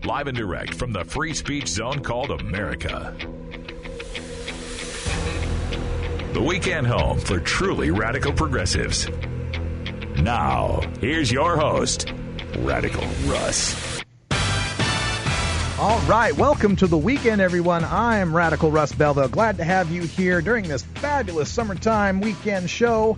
live and direct from the free speech zone called America. The weekend home for truly radical progressives. Now, here's your host, Radical Russ. All right, welcome to the weekend, everyone. I am Radical Russ Belville. Glad to have you here during this fabulous summertime weekend show.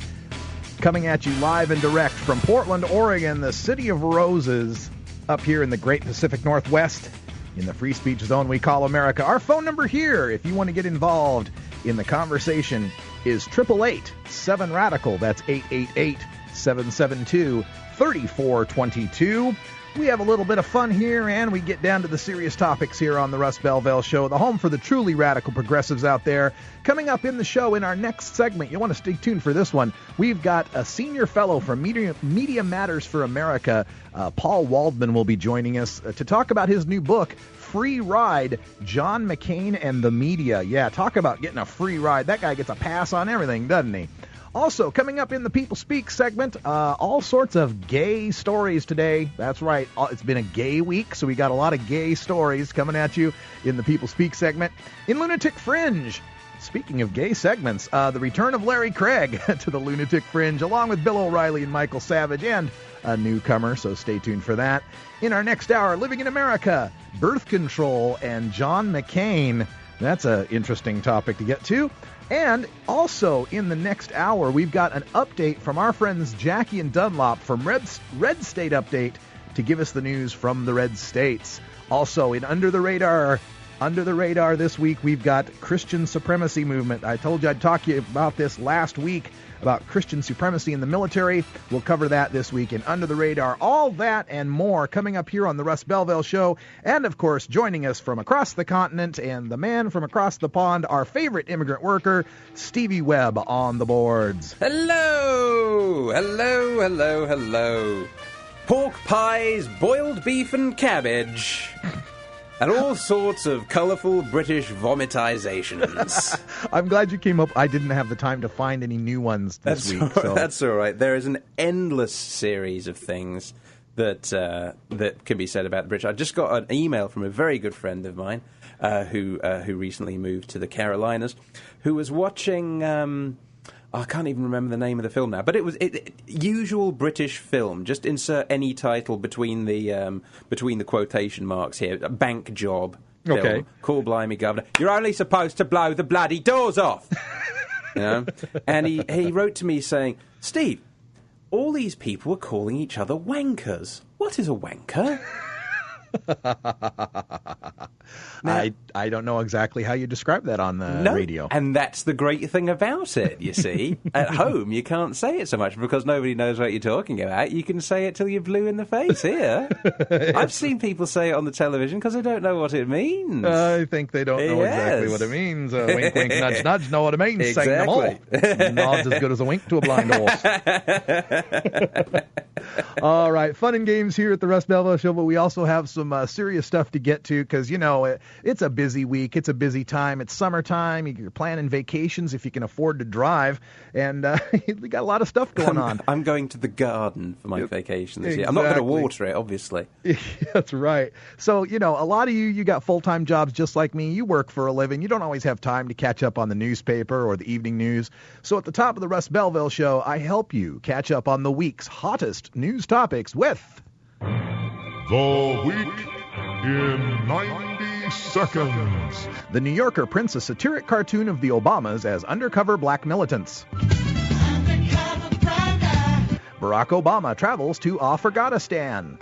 Coming at you live and direct from Portland, Oregon, the city of roses, up here in the great Pacific Northwest, in the free speech zone we call America. Our phone number here, if you want to get involved in the conversation, is 888-7-RADICAL. That's 888-772-3422. We have a little bit of fun here, and we get down to the serious topics here on the Russ Belville Show, the home for the truly radical progressives out there. Coming up in the show in our next segment, you'll want to stay tuned for this one. We've got a senior fellow from Media Matters for America. Paul Waldman will be joining us to talk about his new book, Free Ride, John McCain and the Media. Yeah, talk about getting a free ride. That guy gets a pass on everything, doesn't he? Also, coming up in the People Speak segment, all sorts of gay stories today. That's right. It's been a gay week, so we got a lot of gay stories coming at you in the People Speak segment. In Lunatic Fringe, speaking of gay segments, the return of Larry Craig to the Lunatic Fringe, along with Bill O'Reilly and Michael Savage, and a newcomer, so stay tuned for that. In our next hour, Living in America, birth control, and John McCain. That's an interesting topic to get to. And also in the next hour, we've got an update from our friends Jackie and Dunlop from Red State Update to give us the news from the Red States. Also in Under the Radar this week, we've got Christian supremacy movement. I told you I'd talk to you about this last week, about Christian supremacy in the military. We'll cover that this week in Under the Radar. All that and more coming up here on the Russ Belville Show. And, of course, joining us from across the continent and the man from across the pond, our favorite immigrant worker, Stevie Webb on the boards. Hello! Hello, hello, hello. Pork pies, boiled beef and cabbage. And all sorts of colourful British vomitizations. I'm glad you came up. I didn't have the time to find any new ones this week. So. That's all right. There is an endless series of things that can be said about the British. I just got an email from a very good friend of mine who recently moved to the Carolinas, who was watching... I can't even remember the name of the film now, but it was usual British film. Just insert any title between the quotation marks here. A bank job film. Okay. Call blimey, governor. You're only supposed to blow the bloody doors off. You know? And he wrote to me saying, Steve, all these people are calling each other wankers. What is a wanker? Now, I don't know exactly how you describe that on the radio. And that's the great thing about it, you see. At home, you can't say it so much because nobody knows what you're talking about. You can say it till you're blue in the face here. I've seen people say it on the television because they don't know what it means. I think they don't know exactly what it means. Wink, wink, nudge, nudge, know what it means. Exactly. Sang them all. Nod's as good as a wink to a blind horse. All right, fun and games here at the Russ Belville Show, but we also have some serious stuff to get to because, you know, it's a busy week. It's a busy time. It's summertime. You're planning vacations if you can afford to drive, and we got a lot of stuff going on. I'm going to the garden for my vacation this year. I'm not going to water it, obviously. That's right. So, you know, a lot of you got full-time jobs just like me. You work for a living. You don't always have time to catch up on the newspaper or the evening news. So at the top of the Russ Belville Show, I help you catch up on the week's hottest news topics with... The Week in 90 Seconds. The New Yorker prints a satiric cartoon of the Obamas as undercover black militants. Barack Obama travels to Afghanistan,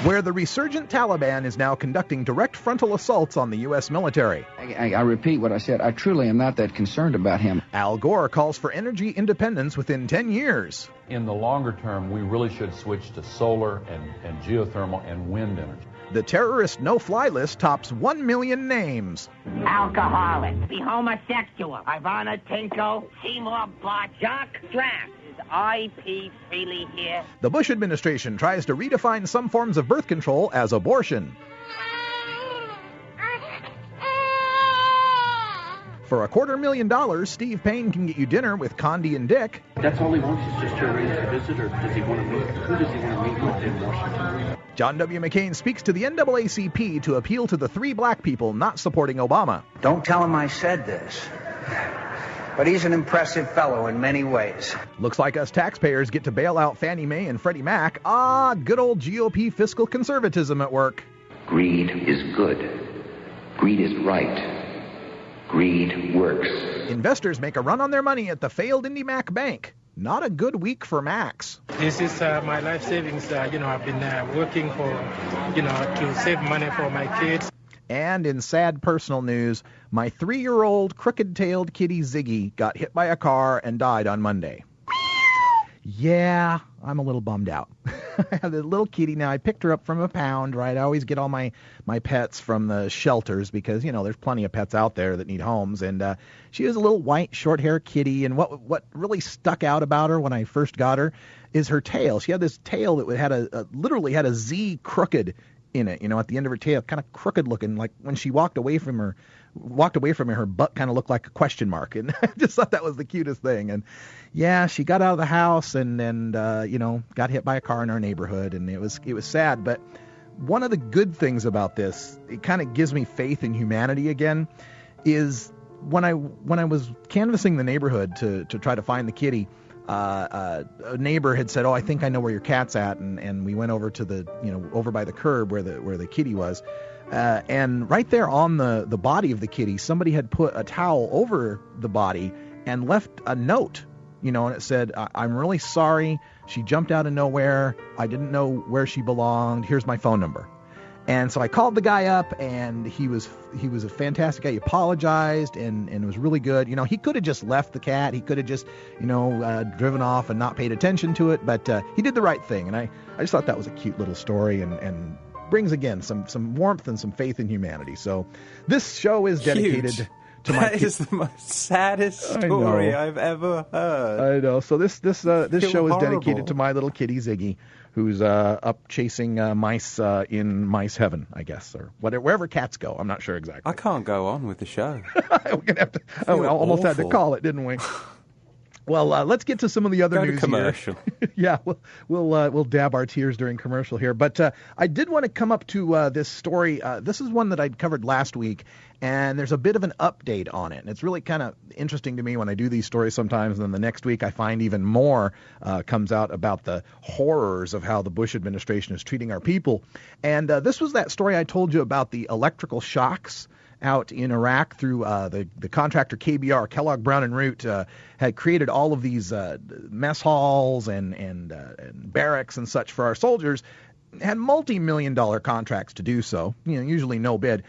where the resurgent Taliban is now conducting direct frontal assaults on the U.S. military. I repeat what I said. I truly am not that concerned about him. Al Gore calls for energy independence within 10 years. In the longer term, we really should switch to solar and geothermal and wind energy. The terrorist no-fly list tops 1 million names. Alcoholic, be homosexual, Ivana Tinko, Seymour Bart, Jacques Straff. IP freely here. The Bush administration tries to redefine some forms of birth control as abortion. For $250,000, Steve Payne can get you dinner with Condi and Dick. That's all he wants is just to arrange a visit, or does he want to meet? Who does he want to meet with in Washington? John W. McCain speaks to the NAACP to appeal to the 3 black people not supporting Obama. Don't tell him I said this, but he's an impressive fellow in many ways. Looks like us taxpayers get to bail out Fannie Mae and Freddie Mac. Good old GOP fiscal conservatism at work. Greed is good. Greed is right. Greed works. Investors make a run on their money at the failed IndyMac Bank. Not a good week for Max. This is my life savings. I've been working for, to save money for my kids. And in sad personal news, my 3-year-old crooked-tailed kitty Ziggy got hit by a car and died on Monday. Yeah, I'm a little bummed out. I have a little kitty now. I picked her up from a pound, right? I always get all my pets from the shelters because, there's plenty of pets out there that need homes. And she was a little white, short-hair kitty. And what really stuck out about her when I first got her is her tail. She had this tail that had literally had a Z crooked in it, at the end of her tail, kind of crooked looking. Like when she walked away from me, her butt kind of looked like a question mark. And I just thought that was the cutest thing. And yeah, she got out of the house and got hit by a car in our neighborhood. And it was sad. But one of the good things about this, it kind of gives me faith in humanity again, is when I was canvassing the neighborhood to try to find the kitty, a neighbor had said, "Oh, I think I know where your cat's at," and we went over to over by the curb where the kitty was, and right there on the body of the kitty, somebody had put a towel over the body and left a note, and it said, "I'm really sorry. She jumped out of nowhere. I didn't know where she belonged. Here's my phone number." And so I called the guy up, and he was a fantastic guy. He apologized, and it was really good. He could have just left the cat. He could have just, driven off and not paid attention to it. But he did the right thing, and I just thought that was a cute little story and brings, again, some warmth and some faith in humanity. So this show is dedicated to my... That is the most saddest story I've ever heard. I know. So this show is horrible. dedicated to my little kitty Ziggy, who's up chasing mice in mice heaven, I guess, or wherever cats go. I'm not sure exactly. I can't go on with the show. We're gonna have to. We almost had to call it, didn't we? Well, let's get to some of the other news. Commercial. Yeah, we'll dab our tears during commercial here. But I did want to come up to this story. This is one that I'd covered last week, and there's a bit of an update on it. And it's really kind of interesting to me when I do these stories sometimes, and then the next week I find even more comes out about the horrors of how the Bush administration is treating our people. And this was that story I told you about the electrical shocks out in Iraq through the contractor KBR, Kellogg Brown and Root, had created all of these mess halls and barracks and such for our soldiers, had multi-million-dollar contracts to do so, usually no bid.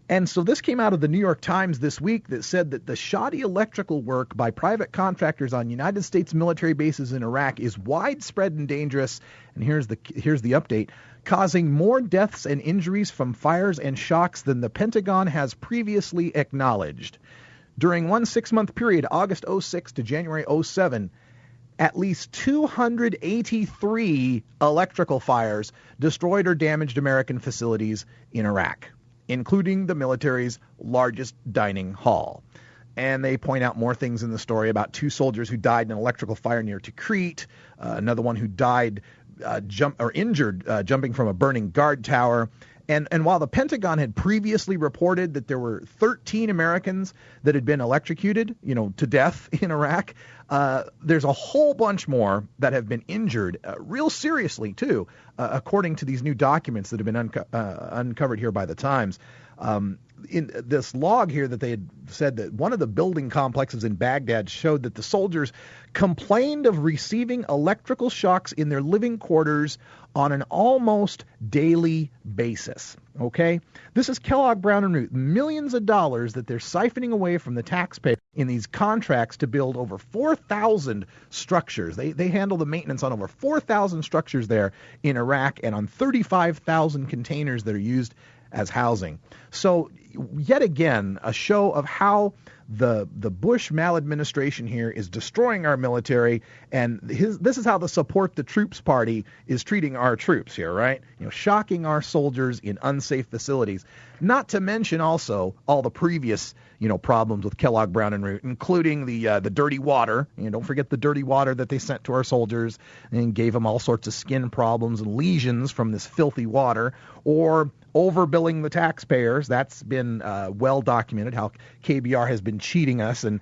And so this came out of the New York Times this week that said that the shoddy electrical work by private contractors on United States military bases in Iraq is widespread and dangerous. And here's the update, causing more deaths and injuries from fires and shocks than the Pentagon has previously acknowledged. During one 6-month period, August 06 to January 07, at least 283 electrical fires destroyed or damaged American facilities in Iraq, including the military's largest dining hall. And they point out more things in the story about 2 soldiers who died in an electrical fire near Tikrit, another one who died injured jumping from a burning guard tower. And while the Pentagon had previously reported that there were 13 Americans that had been electrocuted, to death in Iraq, there's a whole bunch more that have been injured real seriously, too, according to these new documents that have been uncovered here by the Times. In this log here that they had said that one of the building complexes in Baghdad showed that the soldiers complained of receiving electrical shocks in their living quarters on an almost daily basis. Okay? This is Kellogg Brown and Root. Millions of dollars that they're siphoning away from the taxpayer in these contracts to build over 4,000 structures. They handle the maintenance on over 4,000 structures there in Iraq and on 35,000 containers that are used as housing. So yet again, a show of how the Bush maladministration here is destroying our military, and this is how the Support the Troops party is treating our troops here, right? Shocking our soldiers in unsafe facilities. Not to mention also all the previous, problems with Kellogg Brown and Root, including the dirty water. Don't forget the dirty water that they sent to our soldiers and gave them all sorts of skin problems and lesions from this filthy water, or overbilling the taxpayers. That's been well documented, how KBR has been cheating us. And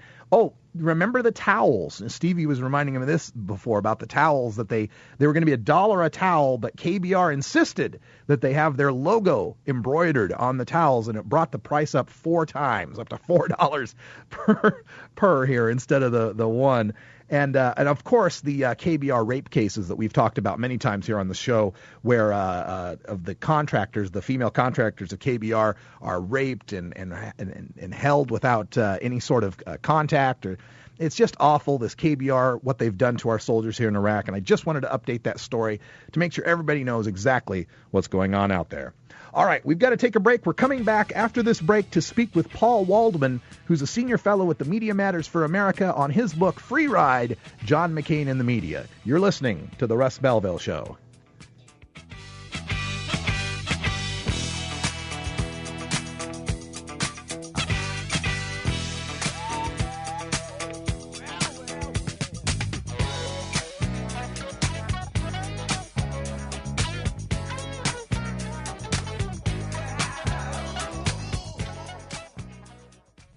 remember the towels? And Stevie was reminding him of this before about the towels, that they were going to be $1 a towel, but KBR insisted that they have their logo embroidered on the towels, and it brought the price up 4 times, up to $4 per here instead of the one. And of course, the KBR rape cases that we've talked about many times here on the show, where of the contractors, the female contractors of KBR are raped and held without any sort of contact. It's just awful, this KBR, what they've done to our soldiers here in Iraq. And I just wanted to update that story to make sure everybody knows exactly what's going on out there. All right, we've got to take a break. We're coming back after this break to speak with Paul Waldman, who's a senior fellow at the Media Matters for America, on his book, Free Ride, John McCain in the Media. You're listening to The Russ Belville Show.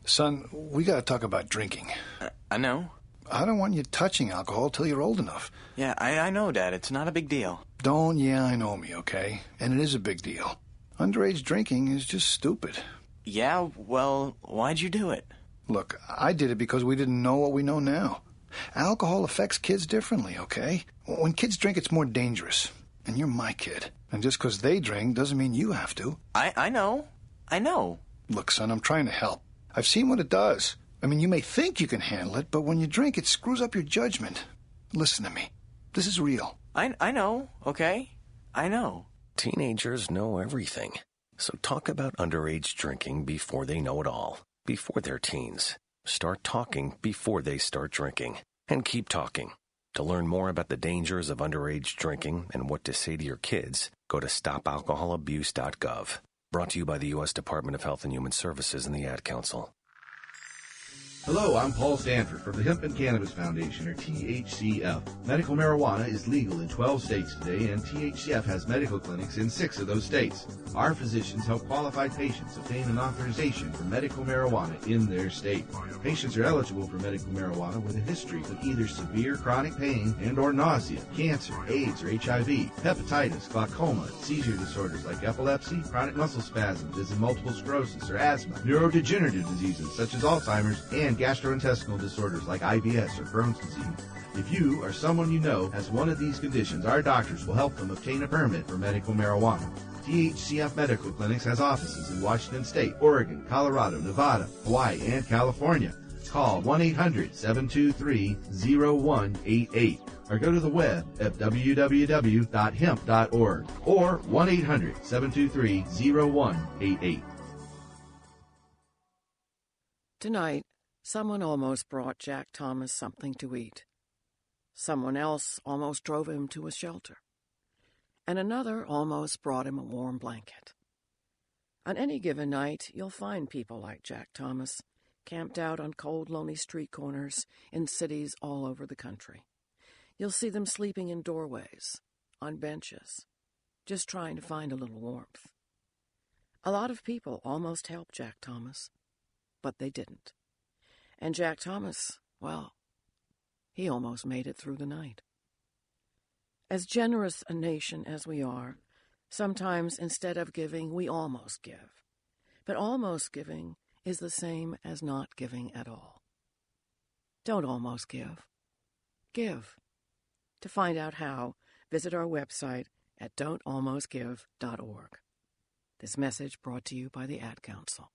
Son, we gotta talk about drinking. I know. I don't want you touching alcohol till you're old enough. Yeah, I know, Dad. It's not a big deal. Don't I know me, okay? And it is a big deal. Underage drinking is just stupid. Yeah, well, why'd you do it? Look, I did it because we didn't know what we know now. Alcohol affects kids differently, okay? When kids drink, it's more dangerous. And you're my kid. And just because they drink doesn't mean you have to. I know. Look, son, I'm trying to help. I've seen what it does. I mean, you may think you can handle it, but when you drink, it screws up your judgment. Listen to me. This is real. I know, okay? I know. Teenagers know everything. So talk about underage drinking before they know it all. Before they're teens. Start talking before they start drinking. And keep talking. To learn more about the dangers of underage drinking and what to say to your kids, go to stopalcoholabuse.gov. Brought to you by the U.S. Department of Health and Human Services and the Ad Council. Hello, I'm Paul Stanford from the Hemp and Cannabis Foundation, or THCF. Medical marijuana is legal in 12 states today, and THCF has medical clinics in 6 of those states. Our physicians help qualified patients obtain an authorization for medical marijuana in their state. Patients are eligible for medical marijuana with a history of either severe chronic pain and or nausea, cancer, AIDS or HIV, hepatitis, glaucoma, seizure disorders like epilepsy, chronic muscle spasms as in multiple sclerosis or asthma, neurodegenerative diseases such as Alzheimer's, and gastrointestinal disorders like IBS or Crohn's disease. If you or someone you know has one of these conditions, our doctors will help them obtain a permit for medical marijuana. THCF Medical Clinics has offices in Washington State, Oregon, Colorado, Nevada, Hawaii, and California. Call 1-800-723-0188 or go to the web at www.hemp.org or 1-800-723-0188. Tonight, someone almost brought Jack Thomas something to eat. Someone else almost drove him to a shelter. And another almost brought him a warm blanket. On any given night, you'll find people like Jack Thomas, camped out on cold, lonely street corners in cities all over the country. You'll see them sleeping in doorways, on benches, just trying to find a little warmth. A lot of people almost helped Jack Thomas, but they didn't. And Jack Thomas, well, he almost made it through the night. As generous a nation as we are, sometimes instead of giving, we almost give. But almost giving is the same as not giving at all. Don't almost give. Give. To find out how, visit our website at don'talmostgive.org. This message brought to you by the Ad Council.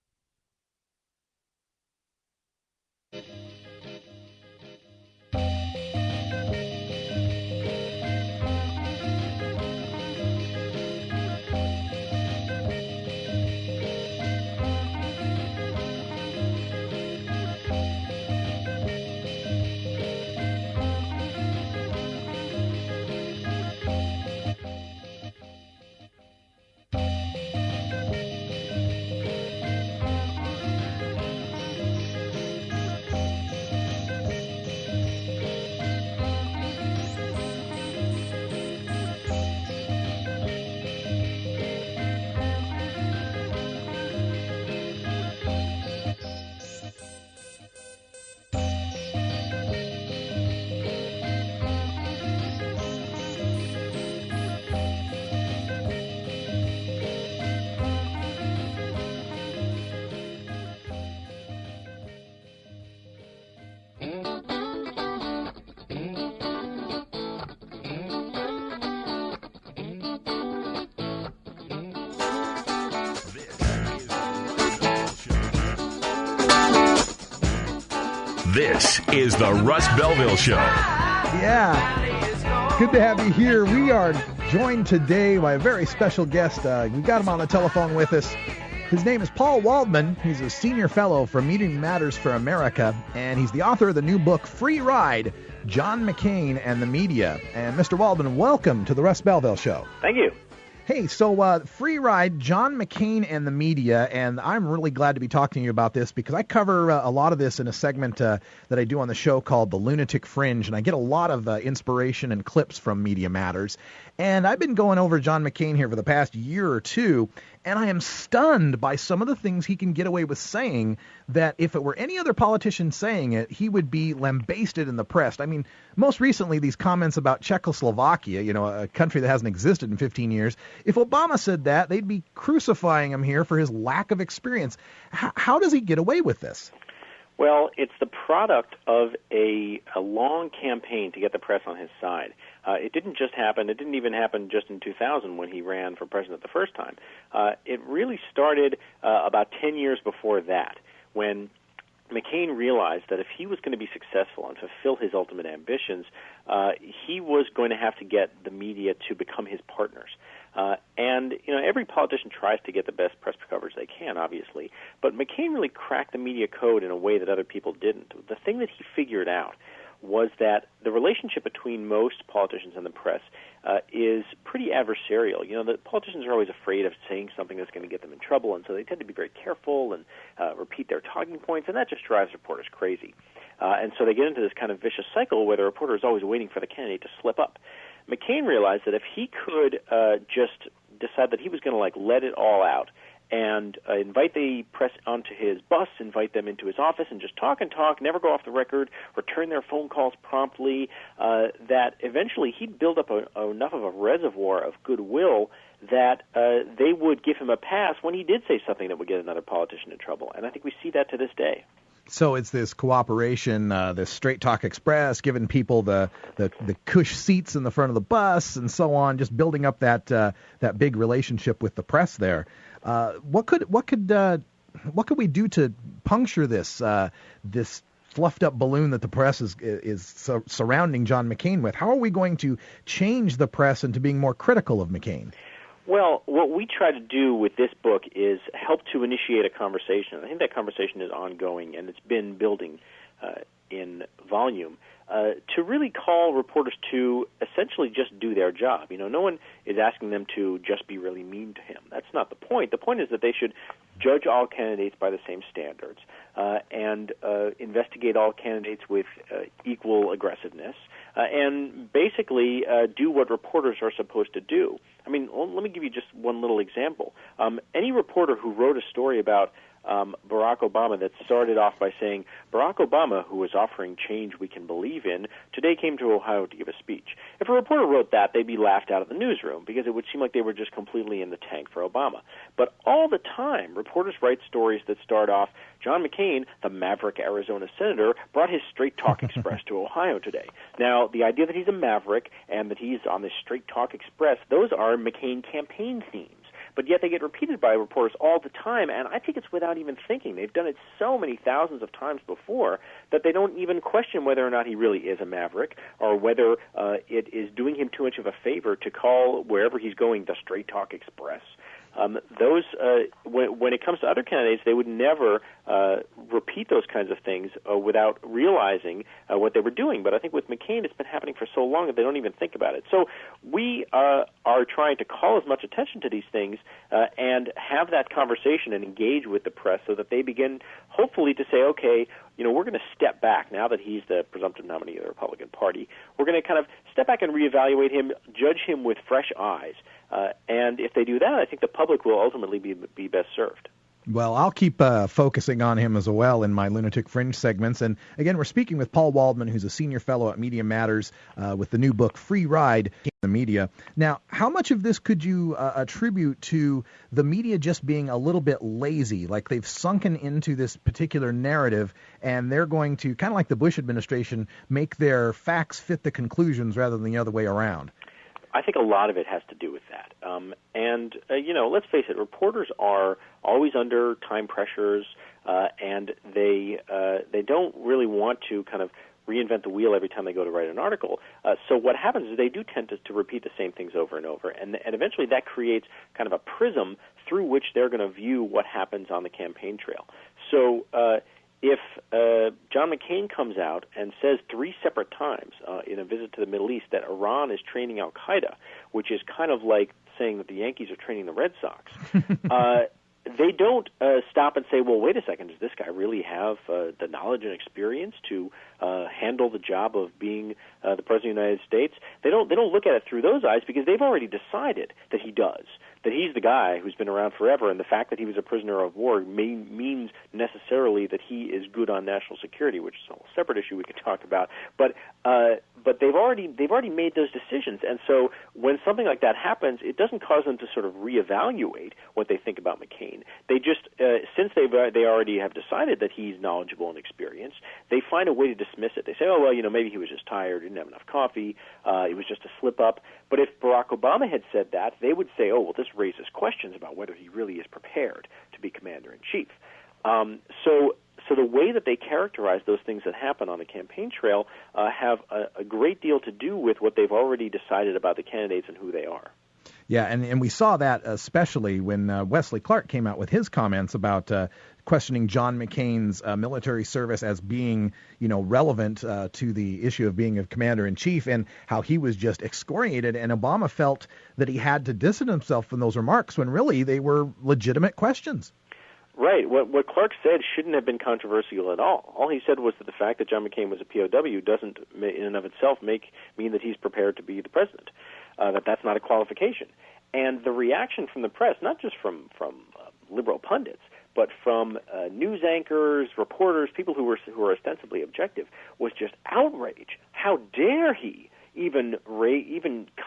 This is the Russ Belville Show. Yeah. Good to have you here. We are joined today by a very special guest. We got him on the telephone with us. His name is Paul Waldman. He's a senior fellow for Media Matters for America, and he's the author of the new book, Free Ride, John McCain and the Media. And Mr. Waldman, welcome to the Russ Belville Show. Thank you. Hey, so Free Ride, John McCain and the Media, and I'm really glad to be talking to you about this because I cover a lot of this in a segment that I do on the show called The Lunatic Fringe, and I get a lot of inspiration and clips from Media Matters. And I've been going over John McCain here for the past year or two, and I am stunned by some of the things he can get away with saying that if it were any other politician saying it, he would be lambasted in the press. I mean, most recently, these comments about Czechoslovakia, you know, a country that hasn't existed in 15 years, if Obama said that, they'd be crucifying him here for his lack of experience. How does he get away with this? Well, it's the product of a long campaign to get the press on his side. It didn't just happen. It didn't even happen just in 2000 when he ran for president the first time. It really started about 10 years before that, when McCain realized that if he was going to be successful and fulfill his ultimate ambitions, he was going to have to get the media to become his partners. And, you know, every politician tries to get the best press coverage they can, obviously, but McCain really cracked the media code in a way that other people didn't. The thing that he figured out was that the relationship between most politicians and the press is pretty adversarial. You know, the politicians are always afraid of saying something that's going to get them in trouble, and so they tend to be very careful and repeat their talking points, and that just drives reporters crazy. And so they get into this kind of vicious cycle where the reporter is always waiting for the candidate to slip up. McCain realized that if he could just decide that he was going to, like, let it all out and invite the press onto his bus, invite them into his office, and just talk and talk, never go off the record, return their phone calls promptly, that eventually he'd build up enough of a reservoir of goodwill that they would give him a pass when he did say something that would get another politician in trouble. And I think we see that to this day. So it's this cooperation, this Straight Talk Express, giving people the cush seats in the front of the bus and so on, just building up that big relationship with the press there. What could we do to puncture this fluffed up balloon that the press is surrounding John McCain with? How are we going to change the press into being more critical of McCain? Well, what we try to do with this book is help to initiate a conversation. I think that conversation is ongoing, and it's been building in volume, to really call reporters to essentially just do their job. You know, no one is asking them to just be really mean to him. That's not the point. The point is that they should judge all candidates by the same standards and investigate all candidates with equal aggressiveness and basically do what reporters are supposed to do. I mean, let me give you just one little example. Any reporter who wrote a story about Barack Obama that started off by saying, Barack Obama, who was offering change we can believe in, today came to Ohio to give a speech. If a reporter wrote that, they'd be laughed out of the newsroom because it would seem like they were just completely in the tank for Obama. But all the time, reporters write stories that start off, John McCain, the maverick Arizona senator, brought his Straight Talk Express to Ohio today. Now, the idea that he's a maverick and that he's on this Straight Talk Express, those are McCain campaign themes. But yet they get repeated by reporters all the time, and I think it's without even thinking. They've done it so many thousands of times before that they don't even question whether or not he really is a maverick or whether it is doing him too much of a favor to call wherever he's going the Straight Talk Express. When it comes to other candidates, they would never repeat those kinds of things without realizing what they were doing. But I think with McCain, it's been happening for so long that they don't even think about it. So we are trying to call as much attention to these things and have that conversation and engage with the press so that they begin, hopefully, to say, okay, you know, we're going to step back now that he's the presumptive nominee of the Republican Party. We're going to kind of step back and reevaluate him, judge him with fresh eyes. And if they do that, I think the public will ultimately be best served. Well, I'll keep focusing on him as well in my Lunatic Fringe segments. And again, we're speaking with Paul Waldman, who's a senior fellow at Media Matters with the new book, Free Ride in the Media. Now, how much of this could you attribute to the media just being a little bit lazy, like they've sunken into this particular narrative and they're going to, kind of like the Bush administration, make their facts fit the conclusions rather than the other way around? I think a lot of it has to do with that. You know, let's face it, reporters are always under time pressures. and they don't really want to kind of reinvent the wheel every time they go to write an article. So what happens is they do tend to repeat the same things over and over, and eventually that creates kind of a prism through which they're going to view what happens on the campaign trail. So if John McCain comes out and says 3 separate times in a visit to the Middle East that Iran is training al-Qaeda, which is kind of like saying that the Yankees are training the Red Sox, they don't stop and say, well, wait a second, does this guy really have the knowledge and experience to handle the job of being the President of the United States? They don't look at it through those eyes because they've already decided that he does, that he's the guy who's been around forever, and the fact that he was a prisoner of war means necessarily that he is good on national security, which is a whole separate issue we could talk about. But they've already made those decisions, and so when something like that happens, it doesn't cause them to sort of reevaluate what they think about McCain. They just since they already have decided that he's knowledgeable and experienced, they find a way to dismiss it. They say, oh well, maybe he was just tired, didn't have enough coffee, it was just a slip up. But if Barack Obama had said that, they would say, oh well, this raises questions about whether he really is prepared to be commander-in-chief. So the way that they characterize those things that happen on the campaign trail have a great deal to do with what they've already decided about the candidates and who they are. Yeah, and we saw that especially when Wesley Clark came out with his comments about questioning John McCain's military service as being, relevant to the issue of being a commander-in-chief, and how he was just excoriated, and Obama felt that he had to distance himself from those remarks when really they were legitimate questions. Right. What Clark said shouldn't have been controversial at all. All he said was that the fact that John McCain was a POW doesn't, in and of itself, mean that he's prepared to be the president. That's not a qualification. And the reaction from the press, not just from liberal pundits, but from news anchors, reporters, people who are ostensibly objective, was just outrage. How dare he even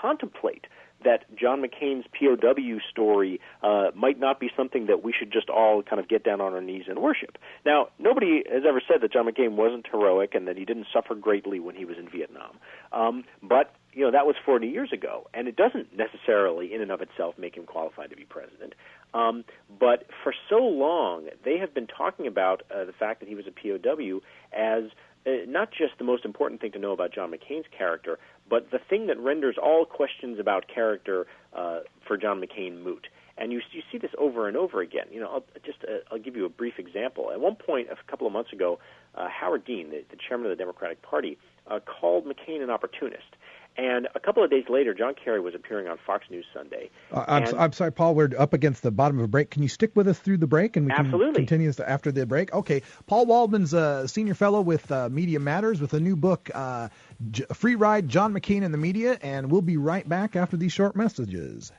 contemplate that John McCain's POW story might not be something that we should just all kind of get down on our knees and worship. Now, nobody has ever said that John McCain wasn't heroic and that he didn't suffer greatly when he was in Vietnam. But that was 40 years ago, and it doesn't necessarily in and of itself make him qualified to be president. But for so long, they have been talking about the fact that he was a POW as not just the most important thing to know about John McCain's character, but the thing that renders all questions about character for John McCain moot. And you see this over and over again. I'll give you a brief example. At one point, a couple of months ago, Howard Dean, the chairman of the Democratic Party, called McCain an opportunist. And a couple of days later, John Kerry was appearing on Fox News Sunday. I'm sorry, Paul, we're up against the bottom of a break. Can you stick with us through the break, and we can continue after the break? Okay. Paul Waldman's a senior fellow with Media Matters with a new book, Free Ride, John McCain and the Media, and we'll be right back after these short messages.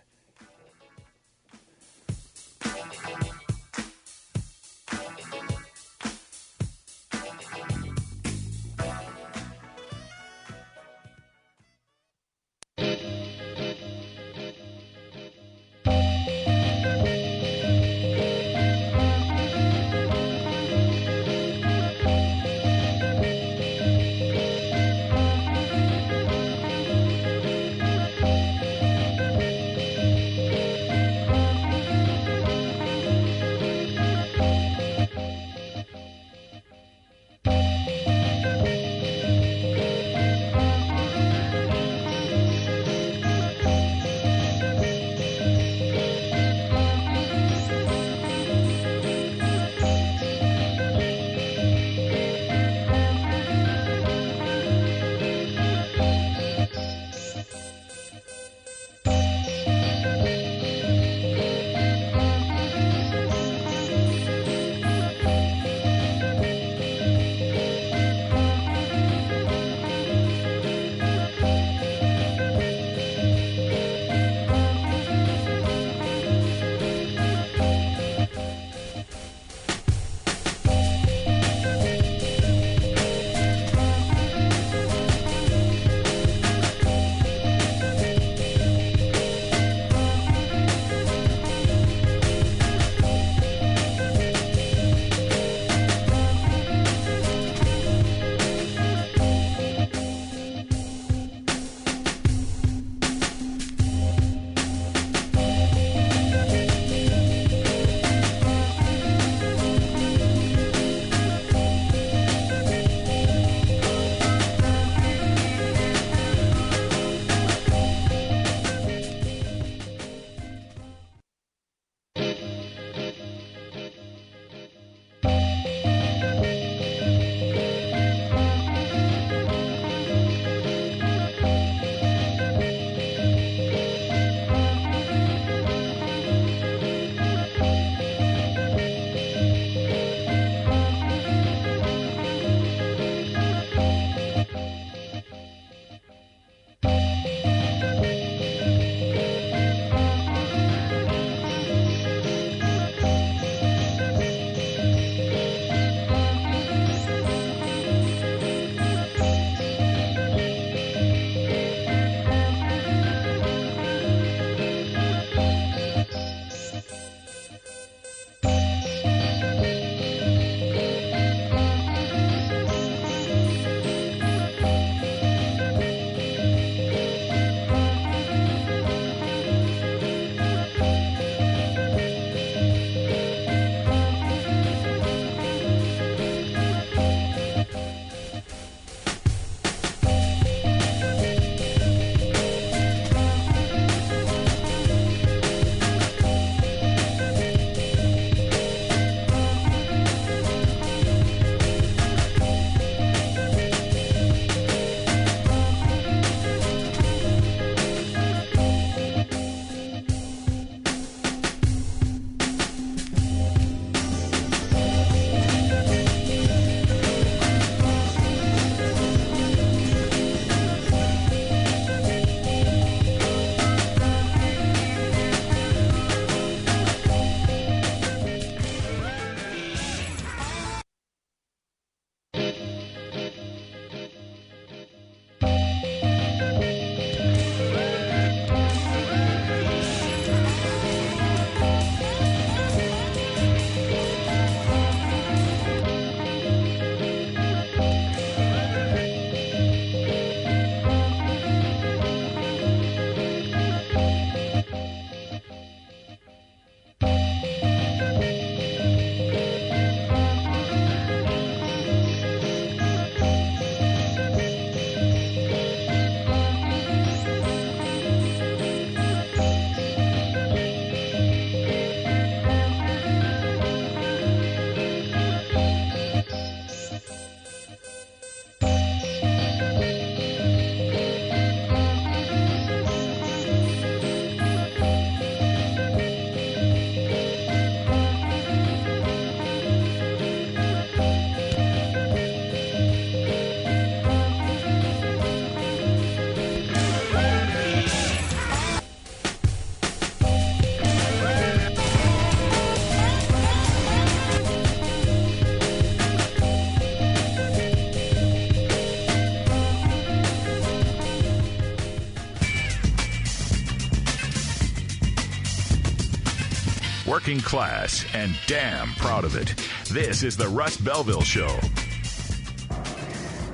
working class and damn proud of it. This is the Russ Belville Show.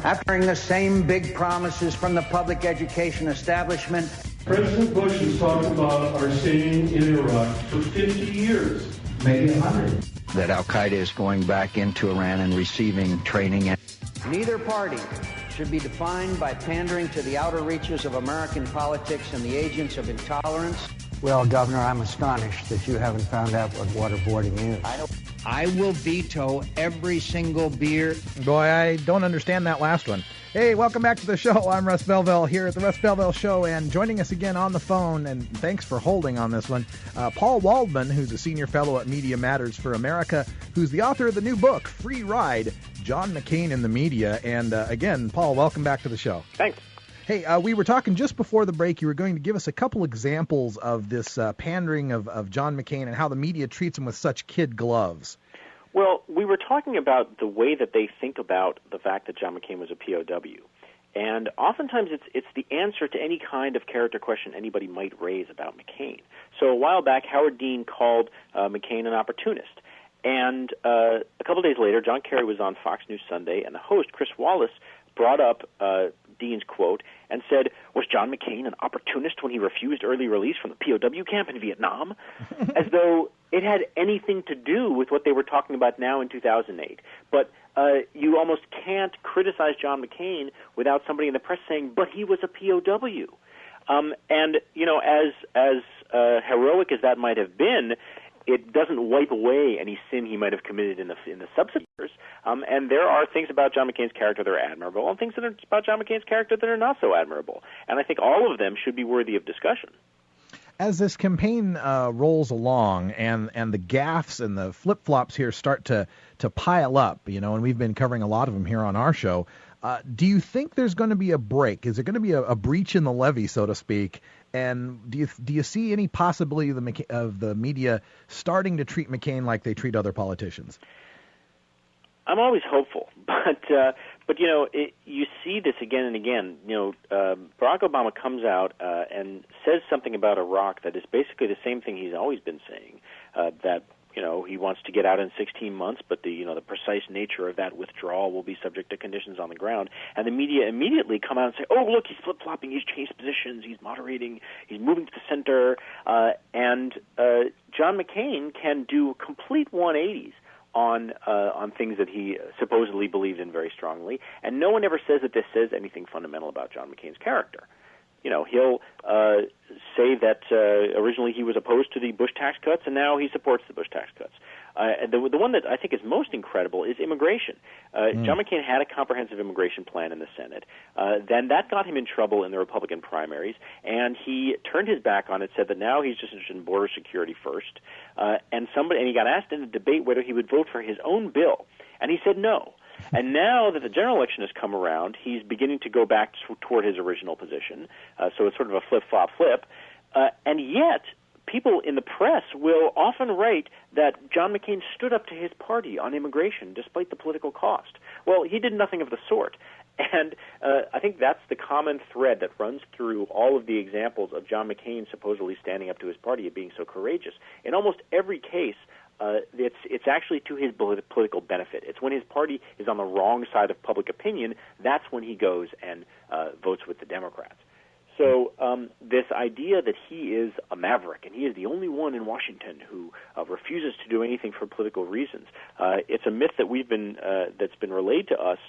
After hearing the same big promises from the public education establishment, President Bush has talked about our staying in Iraq for 50 years, maybe 100. That Al-Qaeda is going back into Iran and receiving training. Neither party should be defined by pandering to the outer reaches of American politics and the agents of intolerance. Well, Governor, I'm astonished that you haven't found out what waterboarding is. I will veto every single beer. Boy, I don't understand that last one. Hey, welcome back to the show. I'm Russ Belville here at the Russ Belville Show, and joining us again on the phone, and thanks for holding on this one, Paul Waldman, who's a senior fellow at Media Matters for America, who's the author of the new book, Free Ride, John McCain in the Media. And again, Paul, welcome back to the show. Thanks. Hey, we were talking just before the break. You were going to give us a couple examples of this pandering of John McCain and how the media treats him with such kid gloves. Well, we were talking about the way that they think about the fact that John McCain was a POW. And oftentimes it's the answer to any kind of character question anybody might raise about McCain. So a while back, Howard Dean called McCain an opportunist. And a couple days later, John Kerry was on Fox News Sunday, and the host, Chris Wallace, brought up Dean's quote and said, was John McCain an opportunist when he refused early release from the POW camp in Vietnam? As though it had anything to do with what they were talking about now in 2008. But you almost can't criticize John McCain without somebody in the press saying, but he was a POW. And, you know, as heroic as that might have been, it doesn't wipe away any sin he might have committed in the subsequent years. And there are things about John McCain's character that are admirable and things that are about John McCain's character that are not so admirable. And I think all of them should be worthy of discussion. As this campaign rolls along and the gaffes and the flip-flops here start to pile up, you know, and we've been covering a lot of them here on our show, do you think there's going to be a break? Is there going to be a breach in the levee, so to speak? And do you see any possibility of the media starting to treat McCain like they treat other politicians? I'm always hopeful, but you know, you see this again and again. You know, Barack Obama comes out and says something about Iraq that is basically the same thing he's always been saying, that you know he wants to get out in 16 months, but the precise nature of that withdrawal will be subject to conditions on the ground. And the media immediately come out and say, "Oh, look, he's flip-flopping, he's changed positions, he's moderating, he's moving to the center," and John McCain can do complete 180s. On things that he supposedly believed in very strongly, and no one ever says that this says anything fundamental about John McCain's character. You know, he'll say that originally he was opposed to the Bush tax cuts, and now he supports the Bush tax cuts. And the one that I think is most incredible is immigration. John McCain had a comprehensive immigration plan in the Senate. Then that got him in trouble in the Republican primaries, and he turned his back on it, said that now he's just interested in border security first. And he got asked in a debate whether he would vote for his own bill, and he said no. And now that the general election has come around, he's beginning to go back toward his original position. So it's sort of a flip-flop-flip. And yet, people in the press will often write that John McCain stood up to his party on immigration despite the political cost. Well, he did nothing of the sort. And I think that's the common thread that runs through all of the examples of John McCain supposedly standing up to his party and being so courageous. In almost every case, it's actually to his political benefit. It's when his party is on the wrong side of public opinion, that's when he goes and votes with the Democrats. So this idea that he is a maverick and he is the only one in Washington who refuses to do anything for political reasons, it's a myth that that's been relayed to us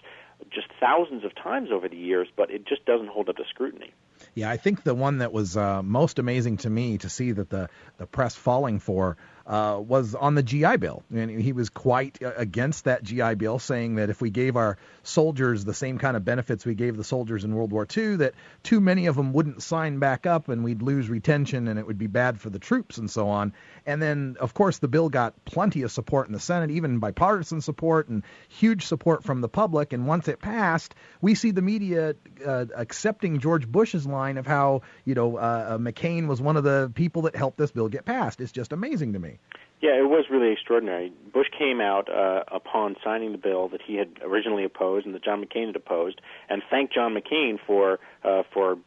just thousands of times over the years, but it just doesn't hold up to scrutiny. Yeah, I think the one that was most amazing to me to see that the press falling for was on the GI Bill. And he was quite against that GI Bill, saying that if we gave our soldiers the same kind of benefits we gave the soldiers in World War II, that too many of them wouldn't sign back up and we'd lose retention and it would be bad for the troops and so on. And then, of course, the bill got plenty of support in the Senate, even bipartisan support and huge support from the public. And once it passed, we see the media accepting George Bush's line of how, McCain was one of the people that helped this bill get passed. It's just amazing to me. Yeah, it was really extraordinary. Bush came out upon signing the bill that he had originally opposed and that John McCain had opposed, and thanked John McCain for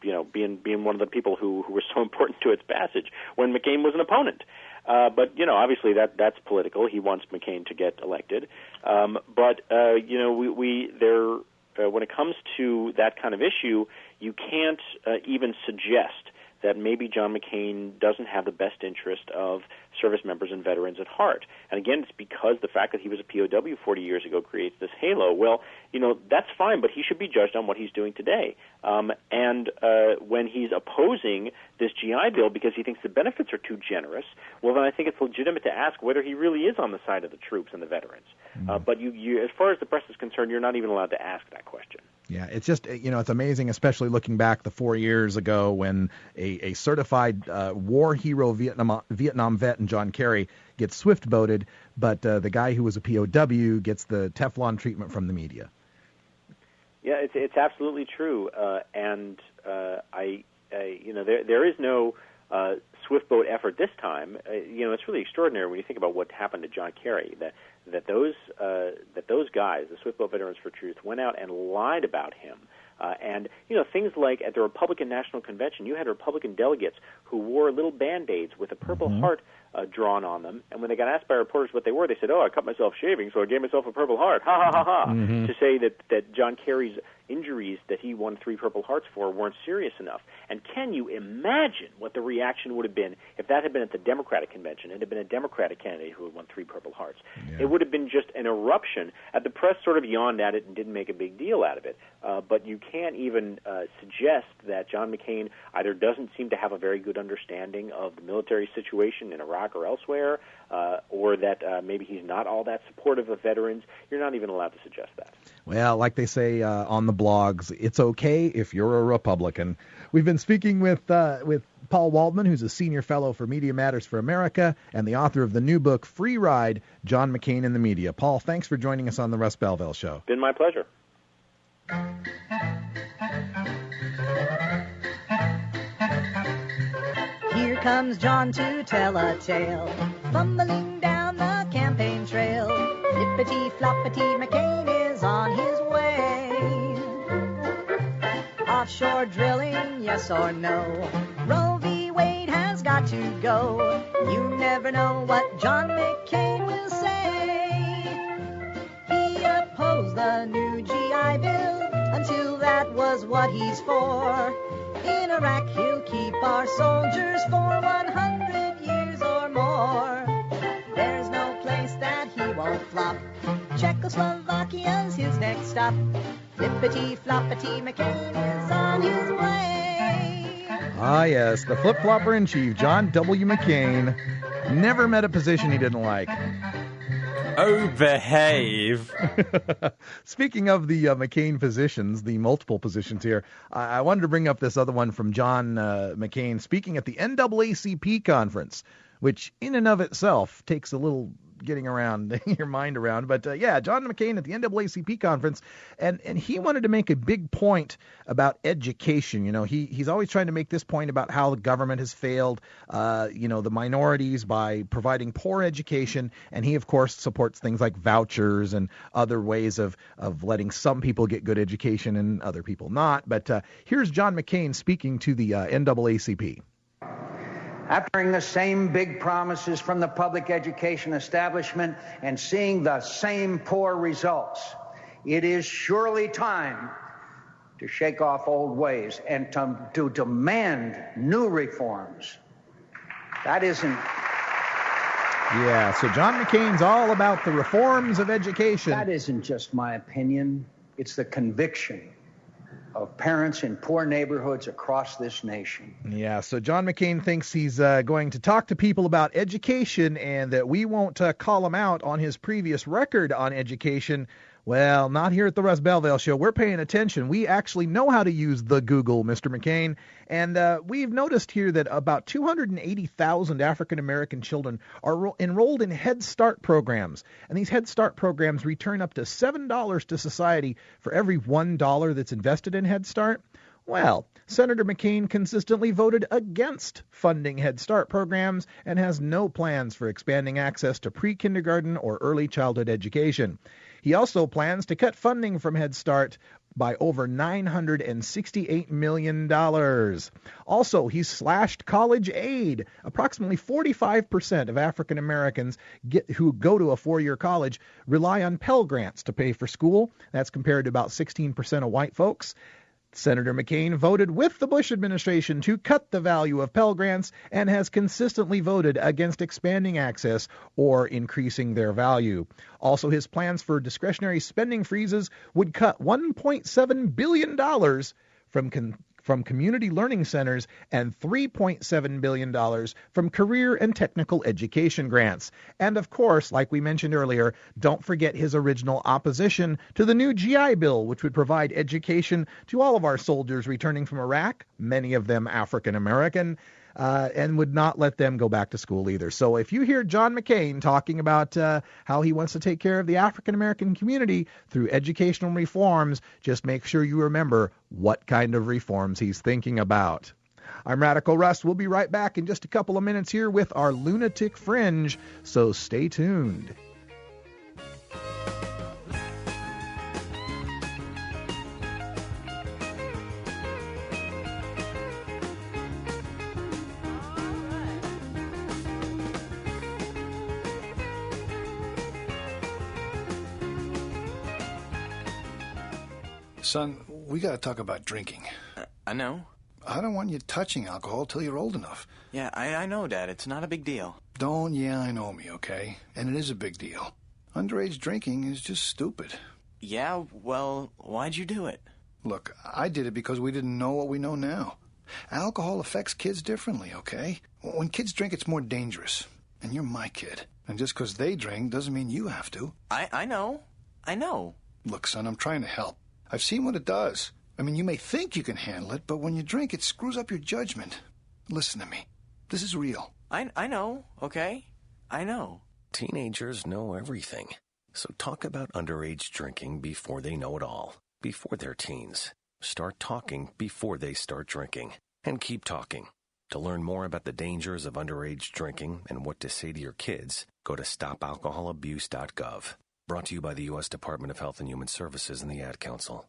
being one of the people who were so important to its passage when McCain was an opponent. But obviously that's political. He wants McCain to get elected. When it comes to that kind of issue, you can't even suggest that maybe John McCain doesn't have the best interest of service members and veterans at heart. And again, it's because the fact that he was a POW 40 years ago creates this halo. Well, that's fine, but he should be judged on what he's doing today. When he's opposing this GI Bill because he thinks the benefits are too generous, well, then I think it's legitimate to ask whether he really is on the side of the troops and the veterans. But you, as far as the press is concerned, you're not even allowed to ask that question. Yeah, it's just, it's amazing, especially looking back the 4 years ago when a certified war hero Vietnam vet in John Kerry gets swift voted, but the guy who was a POW gets the Teflon treatment from the media. Yeah, it's absolutely true, there is no swift vote effort this time. It's really extraordinary when you think about what happened to John Kerry. That those guys, the Swift Vote Veterans for Truth, went out and lied about him. Things like at the Republican National Convention, you had Republican delegates who wore little Band-Aids with a Purple Heart drawn on them. And when they got asked by reporters what they were, they said, I cut myself shaving, so I gave myself a Purple Heart. Ha, ha, ha, ha. To say that John Kerry's injuries that he won 3 Purple Hearts for weren't serious enough. And can you imagine what the reaction would have been if that had been at the Democratic Convention? It had been a Democratic candidate who had won 3 Purple Hearts. Yeah. It would have been just an eruption. The press sort of yawned at it and didn't make a big deal out of it. But you can't even suggest that John McCain either doesn't seem to have a very good understanding of the military situation in Iraq or elsewhere, or that maybe he's not all that supportive of veterans. You're not even allowed to suggest that. Well, like they say on the blogs, it's okay if you're a Republican. We've been speaking with Paul Waldman, who's a senior fellow for Media Matters for America and the author of the new book, Free Ride, John McCain in the Media. Paul, thanks for joining us on the Russ Belville Show. Been my pleasure. Here comes John to tell a tale, fumbling down the campaign trail. Flippity-floppity, McCain is on his way. Offshore drilling, yes or no? Roe v. Wade has got to go. You never know what John McCain will say. He opposed the new GI Bill until that was what he's for. In Iraq, he'll keep our soldiers for 100 years or more. There's no place that he won't flop. Czechoslovakia's his next stop. Flippity-floppity, McCain is on his way. Ah, yes, the flip-flopper-in-chief, John W. McCain, never met a position he didn't like. Oh, behave. Speaking of the McCain positions, the multiple positions here, I wanted to bring up this other one from John McCain speaking at the NAACP conference, which in and of itself takes a little getting around your mind around. But John McCain at the NAACP conference, and he wanted to make a big point about education. He's always trying to make this point about how the government has failed, the minorities by providing poor education. And he, of course, supports things like vouchers and other ways of letting some people get good education and other people not. But here's John McCain speaking to the NAACP. After hearing the same big promises from the public education establishment and seeing the same poor results, it is surely time to shake off old ways and to demand new reforms. That isn't... Yeah, so John McCain's all about the reforms of education. That isn't just my opinion. It's the conviction of parents in poor neighborhoods across this nation. Yeah, so John McCain thinks he's going to talk to people about education and that we won't call him out on his previous record on education. Well, not here at the Russ Belville Show. We're paying attention. We actually know how to use the Google, Mr. McCain. And we've noticed here that about 280,000 African-American children are enrolled in Head Start programs. And these Head Start programs return up to $7 to society for every $1 that's invested in Head Start. Well, Senator McCain consistently voted against funding Head Start programs and has no plans for expanding access to pre-kindergarten or early childhood education. He also plans to cut funding from Head Start by over $968 million. Also, he slashed college aid. Approximately 45% of African Americans who go to a four-year college rely on Pell Grants to pay for school. That's compared to about 16% of white folks. Senator McCain voted with the Bush administration to cut the value of Pell Grants and has consistently voted against expanding access or increasing their value. Also, his plans for discretionary spending freezes would cut $1.7 billion from community learning centers and $3.7 billion from career and technical education grants. And of course, like we mentioned earlier, don't forget his original opposition to the new GI Bill, which would provide education to all of our soldiers returning from Iraq, many of them African American, and would not let them go back to school either. So if you hear John McCain talking about how he wants to take care of the African American community through educational reforms, just make sure you remember what kind of reforms he's thinking about. I'm Radical Russ. We'll be right back in just a couple of minutes here with our Lunatic Fringe, so stay tuned. Son, we got to talk about drinking. I know. I don't want you touching alcohol till you're old enough. Yeah, I know, Dad. It's not a big deal. Don't I know me, okay? And it is a big deal. Underage drinking is just stupid. Yeah, well, why'd you do it? Look, I did it because we didn't know what we know now. Alcohol affects kids differently, okay? When kids drink, it's more dangerous. And you're my kid. And just because they drink doesn't mean you have to. I know. Look, son, I'm trying to help. I've seen what it does. I mean, you may think you can handle it, but when you drink, it screws up your judgment. Listen to me. This is real. I know, okay? I know. Teenagers know everything. So talk about underage drinking before they know it all. Before they're teens. Start talking before they start drinking. And keep talking. To learn more about the dangers of underage drinking and what to say to your kids, go to stopalcoholabuse.gov. Brought to you by the U.S. Department of Health and Human Services and the Ad Council.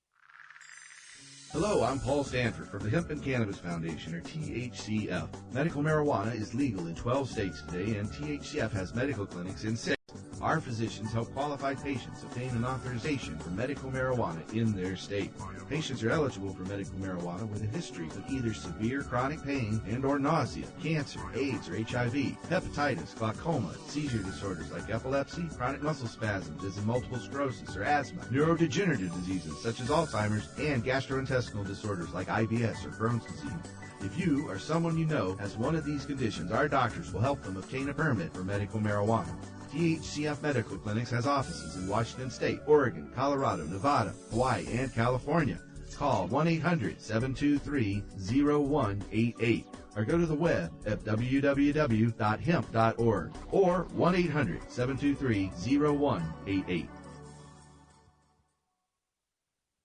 Hello, I'm Paul Stanford from the Hemp and Cannabis Foundation, or THCF. Medical marijuana is legal in 12 states today, and THCF has medical clinics in 6. Our physicians help qualified patients obtain an authorization for medical marijuana in their state. Patients are eligible for medical marijuana with a history of either severe chronic pain and or nausea, cancer, AIDS or HIV, hepatitis, glaucoma, seizure disorders like epilepsy, chronic muscle spasms as in multiple sclerosis or asthma, neurodegenerative diseases such as Alzheimer's, and gastrointestinal disorders like IBS or Crohn's disease. If you or someone you know has one of these conditions, our doctors will help them obtain a permit for medical marijuana. THCF Medical Clinics has offices in Washington State, Oregon, Colorado, Nevada, Hawaii, and California. Call 1-800-723-0188 or go to the web at www.hemp.org or 1-800-723-0188.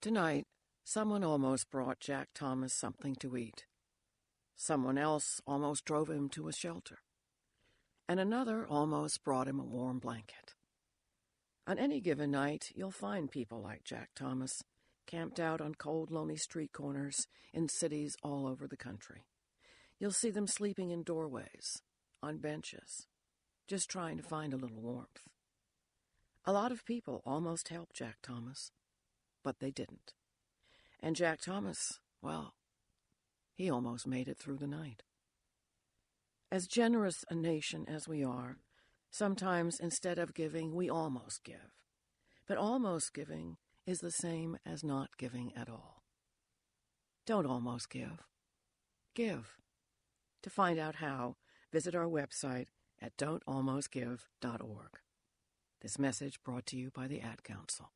Tonight, someone almost brought Jack Thomas something to eat. Someone else almost drove him to a shelter. And another almost brought him a warm blanket. On any given night, you'll find people like Jack Thomas, camped out on cold, lonely street corners in cities all over the country. You'll see them sleeping in doorways, on benches, just trying to find a little warmth. A lot of people almost helped Jack Thomas, but they didn't. And Jack Thomas, well, he almost made it through the night. As generous a nation as we are, sometimes instead of giving, we almost give. But almost giving is the same as not giving at all. Don't almost give. Give. To find out how, visit our website at don'talmostgive.org. This message brought to you by the Ad Council.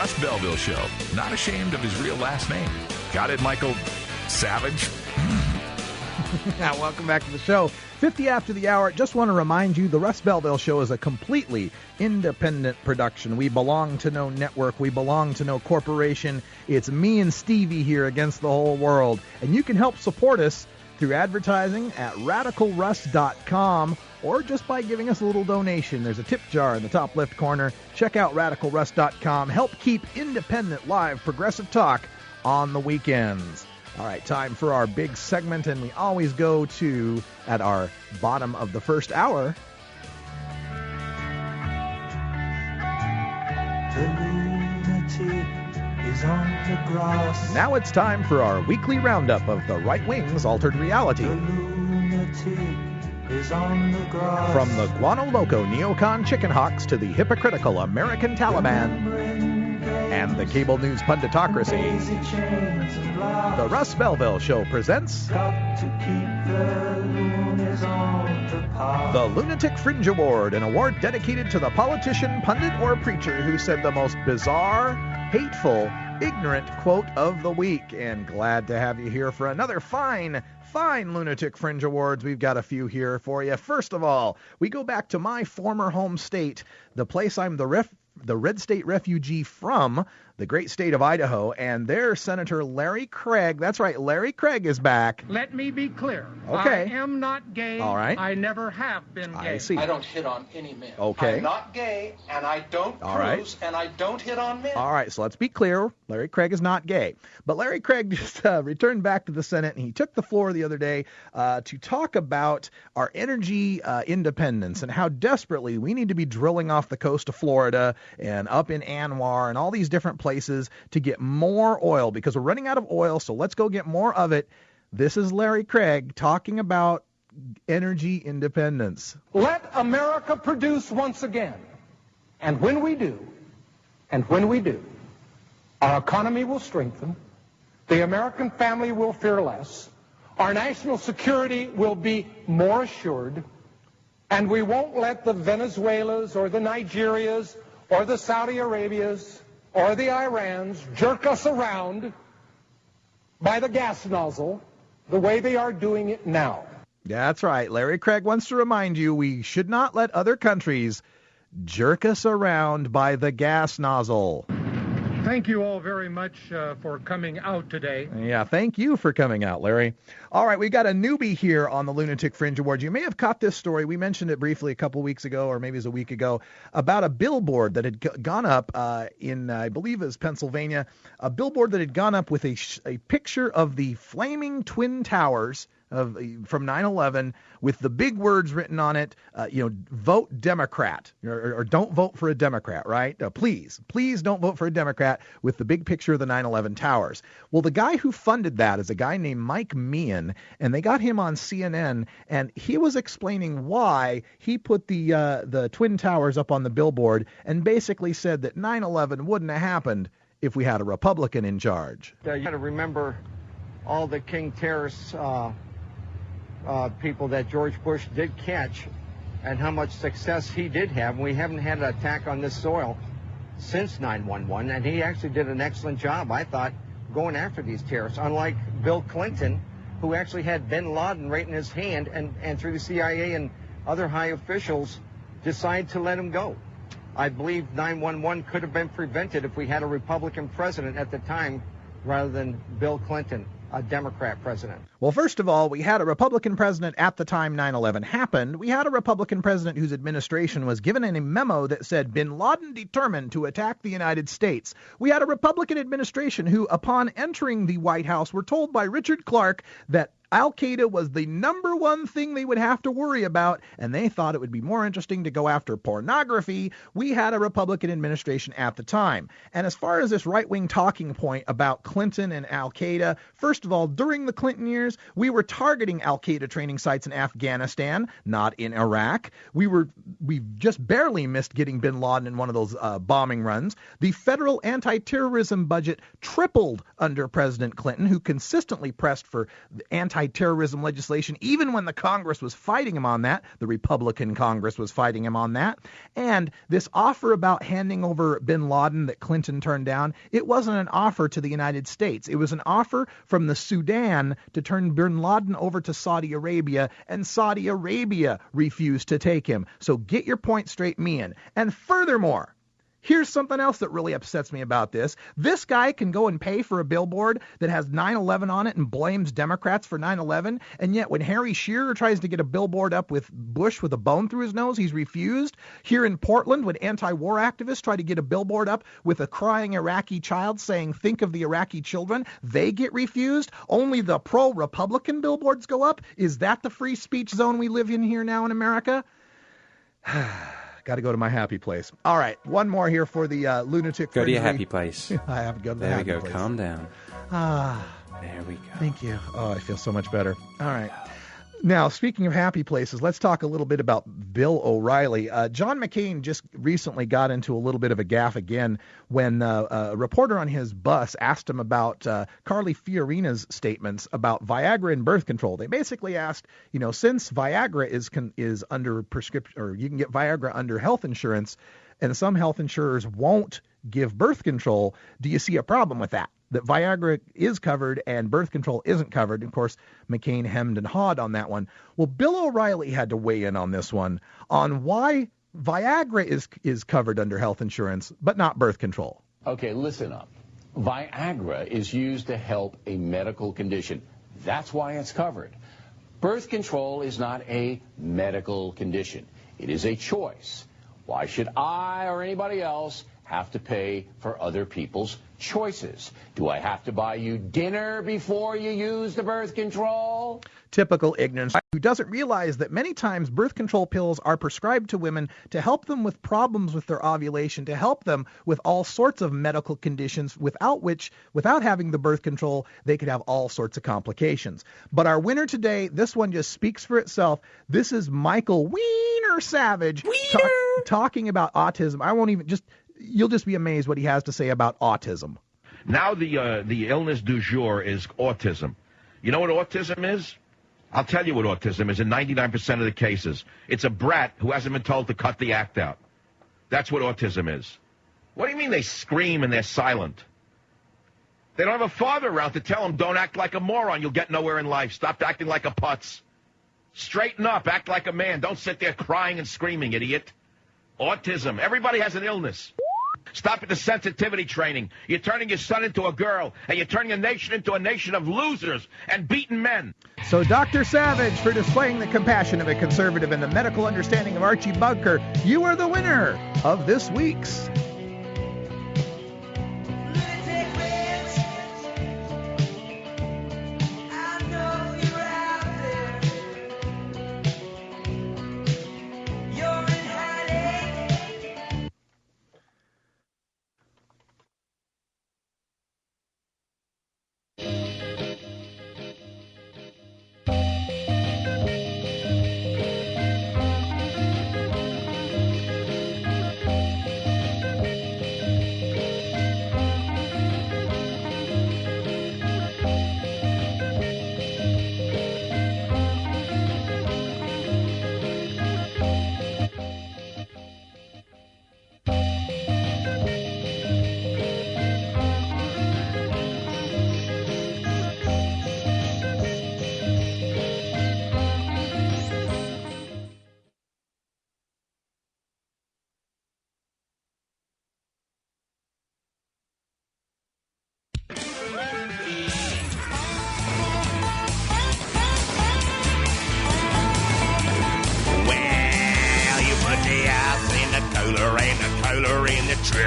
Russ Belville Show. Not ashamed of his real last name. Got it, Michael Savage? Now, welcome back to the show. 50 after the hour. Just want to remind you, the Russ Belville Show is a completely independent production. We belong to no network. We belong to no corporation. It's me and Stevie here against the whole world. And you can help support us through advertising at RadicalRuss.com or just by giving us a little donation. There's a tip jar in the top left corner. Check out RadicalRuss.com. Help keep independent, live, progressive talk on the weekends. All right, time for our big segment, and we always go to, at our bottom of the first hour, the lunatic is on the grass. Now it's time for our weekly roundup of the right wing's altered reality. The lunatic is on the grass. From the Guano Loco neocon chicken hawks to the hypocritical American Taliban and the cable news punditocracy, the Russ Belville Show presents the Lunatic Fringe Award, an award dedicated to the politician, pundit, or preacher who said the most bizarre, hateful, ignorant quote of the week. And glad to have you here for another fine Lunatic Fringe Awards. We've got a few here for you. First of all, we go back to my former home state, the place I'm the red state refugee from, the great state of Idaho, and their Senator Larry Craig. That's right, Larry Craig is back. Let me be clear. Okay. I am not gay. All right. I never have been gay. I see. I don't hit on any men. Okay. I'm not gay, and I don't All cruise, right. and I don't hit on men. All right, so let's be clear. Larry Craig is not gay. But Larry Craig just returned back to the Senate, and he took the floor the other day to talk about our energy independence and how desperately we need to be drilling off the coast of Florida and up in Anwar and all these different places to get more oil because we're running out of oil, so let's go get more of it. This is Larry Craig talking about energy independence. Let America produce once again. And when we do, our economy will strengthen, the American family will fear less, our national security will be more assured, and we won't let the Venezuelas or the Nigerias or the Saudi Arabias or the Irans jerk us around by the gas nozzle the way they are doing it now. That's right. Larry Craig wants to remind you we should not let other countries jerk us around by the gas nozzle. Thank you all very much for coming out today. Yeah, thank you for coming out, Larry. All right, we got a newbie here on the Lunatic Fringe Awards. You may have caught this story. We mentioned it briefly a couple weeks ago, or maybe it was a week ago, about a billboard that had gone up in, I believe it was Pennsylvania, a billboard that had gone up with a picture of the flaming twin towers from 9/11 with the big words written on it, vote Democrat, or don't vote for a Democrat, right? Please don't vote for a Democrat, with the big picture of the 9/11 towers. Well, the guy who funded that is a guy named Mike Meehan, and they got him on CNN, and he was explaining why he put the twin towers up on the billboard and basically said that 9/11 wouldn't have happened if we had a Republican in charge. You got to remember all the King terrorists, people that George Bush did catch and how much success he did have. We haven't had an attack on this soil since 9/11, and he actually did an excellent job, I thought, going after these terrorists, unlike Bill Clinton, who actually had bin Laden right in his hand and through the CIA and other high officials decided to let him go. I believe 9/11 could have been prevented if we had a Republican president at the time rather than Bill Clinton, a Democrat president. Well, first of all, we had a Republican president at the time 9/11 happened. We had a Republican president whose administration was given a memo that said bin Laden determined to attack the United States. We had a Republican administration who, upon entering the White House, were told by Richard Clark that Al-Qaeda was the number one thing they would have to worry about, and they thought it would be more interesting to go after pornography. We had a Republican administration at the time. And as far as this right-wing talking point about Clinton and Al-Qaeda, first of all, during the Clinton years, we were targeting Al-Qaeda training sites in Afghanistan, not in Iraq. We just barely missed getting bin Laden in one of those bombing runs. The federal anti-terrorism budget tripled under President Clinton, who consistently pressed for anti anti-terrorism legislation, even when the Congress was fighting him on that. The Republican Congress was fighting him on that. And this offer about handing over bin Laden that Clinton turned down, it wasn't an offer to the United States. It was an offer from the Sudan to turn bin Laden over to Saudi Arabia, and Saudi Arabia refused to take him. So get your point straight, Meehan. And furthermore, here's something else that really upsets me about this. This guy can go and pay for a billboard that has 9/11 on it and blames Democrats for 9/11, and yet when Harry Shearer tries to get a billboard up with Bush with a bone through his nose, he's refused. Here in Portland, when anti-war activists try to get a billboard up with a crying Iraqi child saying, "Think of the Iraqi children," they get refused. Only the pro-Republican billboards go up. Is that the free speech zone we live in here now in America? Got to go to my happy place. All right, one more here for the lunatic. Go to your happy place. I have to go to the happy happy place. place. Calm down. There we go. Thank you. Oh, I feel so much better. All right. Now, speaking of happy places, let's talk a little bit about Bill O'Reilly. John McCain just recently got into a little bit of a gaffe again when a reporter on his bus asked him about Carly Fiorina's statements about Viagra and birth control. They basically asked, since Viagra is under prescription, or you can get Viagra under health insurance, and some health insurers won't give birth control, do you see a problem with that? That Viagra is covered and birth control isn't covered. And of course, McCain hemmed and hawed on that one. Well, Bill O'Reilly had to weigh in on this one, on why Viagra is covered under health insurance, but not birth control. Okay, listen up. Viagra is used to help a medical condition. That's why it's covered. Birth control is not a medical condition. It is a choice. Why should I or anybody else have to pay for other people's choices? Do I have to buy you dinner before you use the birth control? Typical ignorance. Who doesn't realize that many times birth control pills are prescribed to women to help them with problems with their ovulation, to help them with all sorts of medical conditions without having the birth control, they could have all sorts of complications. But our winner today, this one just speaks for itself. This is Michael Wiener Savage talking about autism. I won't even you'll just be amazed what he has to say about autism. Now the illness du jour is autism. You know what autism is? I'll tell you what autism is in 99% of the cases. It's a brat who hasn't been told to cut the act out. That's what autism is. What do you mean they scream and they're silent? They don't have a father around to tell them, don't act like a moron, you'll get nowhere in life. Stop acting like a putz. Straighten up, act like a man. Don't sit there crying and screaming, idiot. Autism. Everybody has an illness. Stop at the sensitivity training. You're turning your son into a girl, and you're turning a nation into a nation of losers and beaten men. So Dr. Savage, for displaying the compassion of a conservative and the medical understanding of Archie Bunker, you are the winner of this week's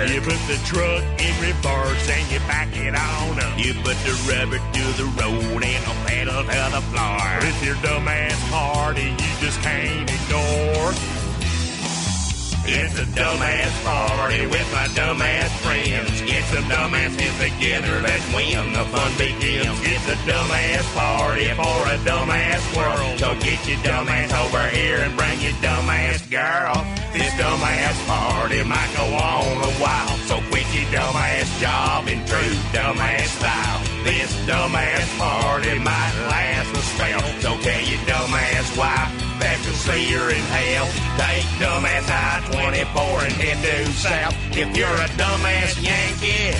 You put the truck in reverse and you back it on up. You put the rubber to the road and the pedal to the floor. With your dumbass party you just can't ignore. It's a dumbass party with my dumbass friends. Get some dumbasses together, let's win. The fun begins. It's a dumbass party for a dumbass world. So get your dumbass over here and bring your dumbass girl. This dumbass party might go on a while. So quit your dumbass job in true dumbass style. This dumbass party might last a spell. wife back to see her in hell. Take dumbass I-24 and head due south. If you're a dumbass Yankee,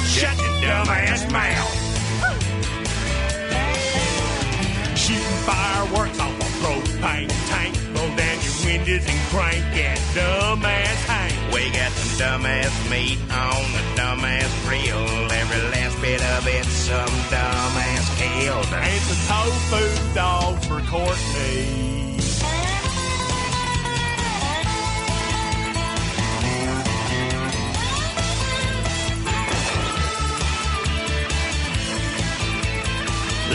shut your dumbass mouth. Shooting fireworks off a propane tank. Roll down your windows and crank that dumbass Hank. We got some dumbass meat on the dumbass grill. Every last bit of it some dumbass killed. And some tofu dogs for Courtney.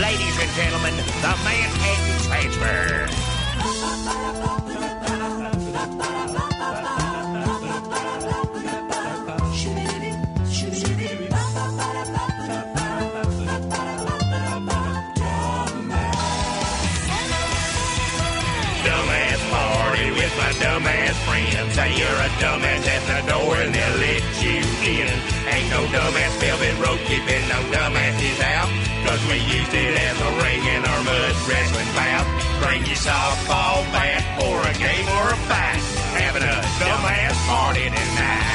Ladies and gentlemen, the Manhattan Transfer. Dumbass party with my dumbass friends. Say you're a dumbass at the door and they'll let you in. Ain't no dumbass velvet rope keeping no dumbasses out. Cause we used it as a ring in our mud wrestling bout. Bring your softball bat for a game or a fight. Having a dumbass party tonight.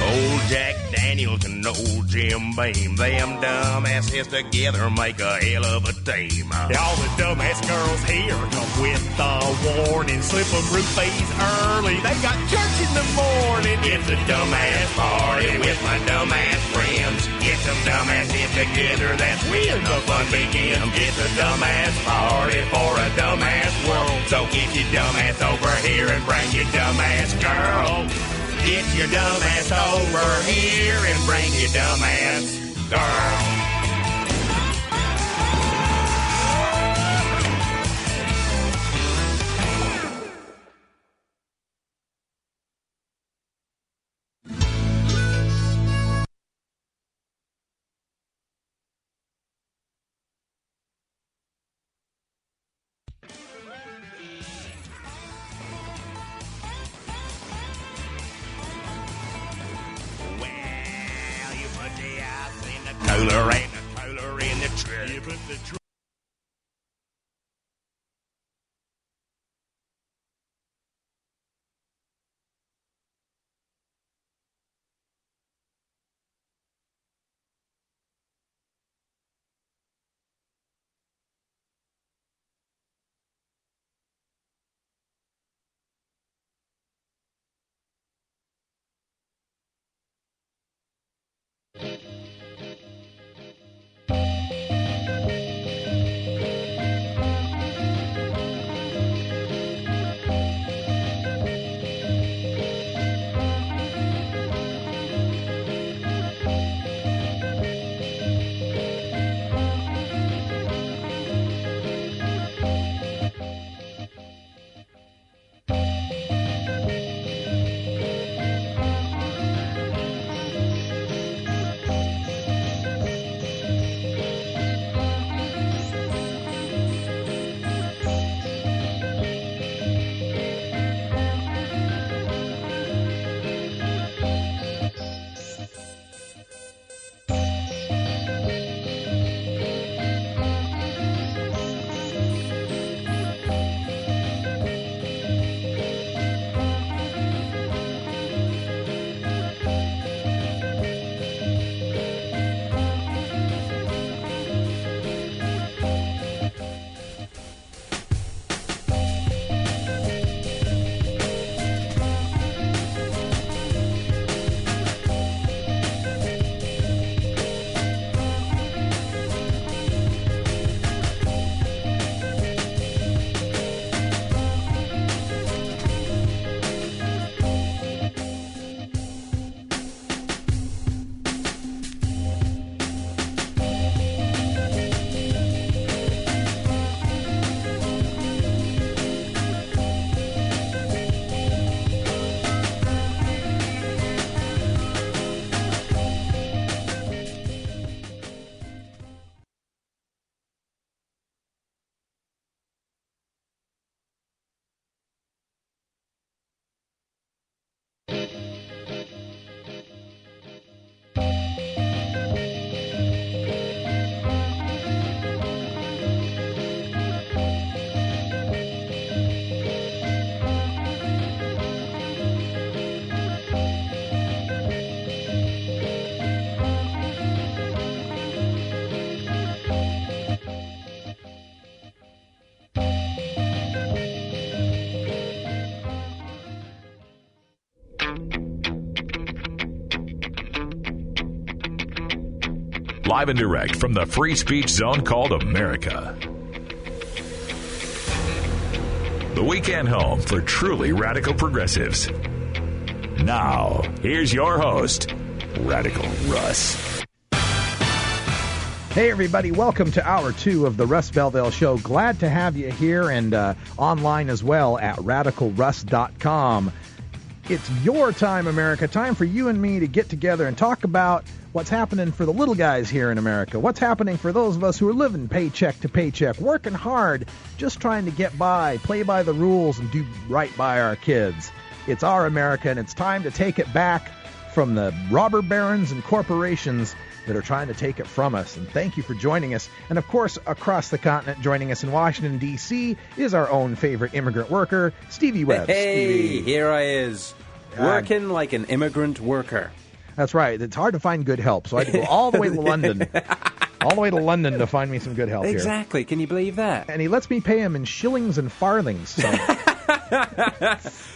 Old Jack Daniels and old Jim Beam, them dumbasses together make a hell of a team. All the dumbass girls here come with the warning. Slip them roofies early, they got church in the morning. It's a dumbass party with my dumbass friends. Get some dumbasses together, that's when the fun begins. It's a dumbass party for a dumbass world. So get your dumbass over here and bring your dumbass girl. Get your dumbass over here and bring your dumbass girl. Cooler and the cooler in the truck. You put the truck. live and direct from the free speech zone called America. The weekend home for truly radical progressives. Now, here's your host, Radical Russ. Hey, everybody. Welcome to Hour 2 of the Russ Belville Show. Glad to have you here and online as well at radicalruss.com. It's your time, America. Time for you and me to get together and talk about what's happening for the little guys here in America. What's happening for those of us who are living paycheck to paycheck, working hard, just trying to get by, play by the rules, and do right by our kids. It's our America, and it's time to take it back from the robber barons and corporations that are trying to take it from us. And thank you for joining us. And of course, across the continent, joining us in Washington, D.C., is our own favorite immigrant worker, Stevie Webb. Hey, Stevie. Here I is, working like an immigrant worker. That's right. It's hard to find good help, so I had to go all the way to London. All the way to London to find me some good help here. Exactly. Can you believe that? And he lets me pay him in shillings and farthings. So.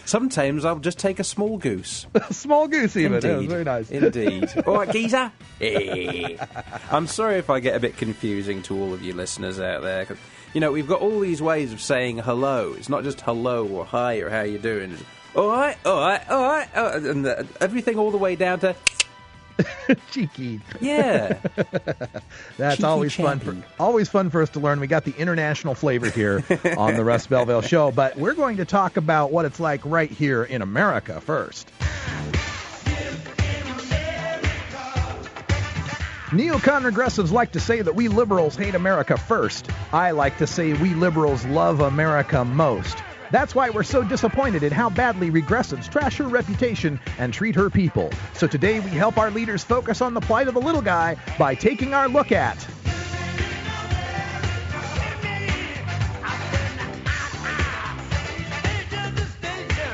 Sometimes I'll just take a small goose. A small goose, even. Indeed. That was very nice. Indeed. All right, geezer. Hey. I'm sorry if I get a bit confusing to all of you listeners out there. 'Cause, you know, we've got all these ways of saying hello. It's not just hello or hi or how you doing. It's, all right, all right, all right. And everything all the way down to... Cheeky. Yeah. That's Cheeky always fun. Always fun for us to learn. We got the international flavor here on the Russ Belville Show, but we're going to talk about what it's like right here in America first. Neocon regressives like to say that we liberals hate America first. I like to say we liberals love America most. That's why we're so disappointed in how badly regressives trash her reputation and treat her people. So today we help our leaders focus on the plight of the little guy by taking our look at...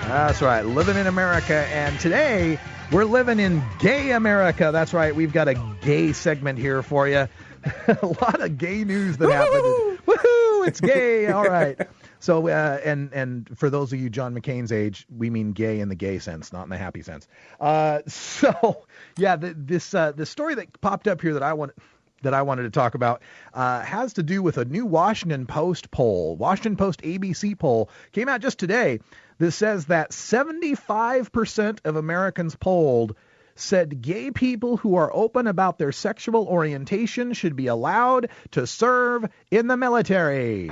That's right, living in America, and today we're living in gay America. That's right, we've got a gay segment here for you. A lot of gay news that happened. Woohoo! It's gay. All right. So, and for those of you John McCain's age, we mean gay in the gay sense, not in the happy sense. So, yeah, this story that popped up here that I wanted to talk about has to do with a new Washington Post poll. Washington Post ABC poll came out just today. This says that 75% of Americans polled said gay people who are open about their sexual orientation should be allowed to serve in the military.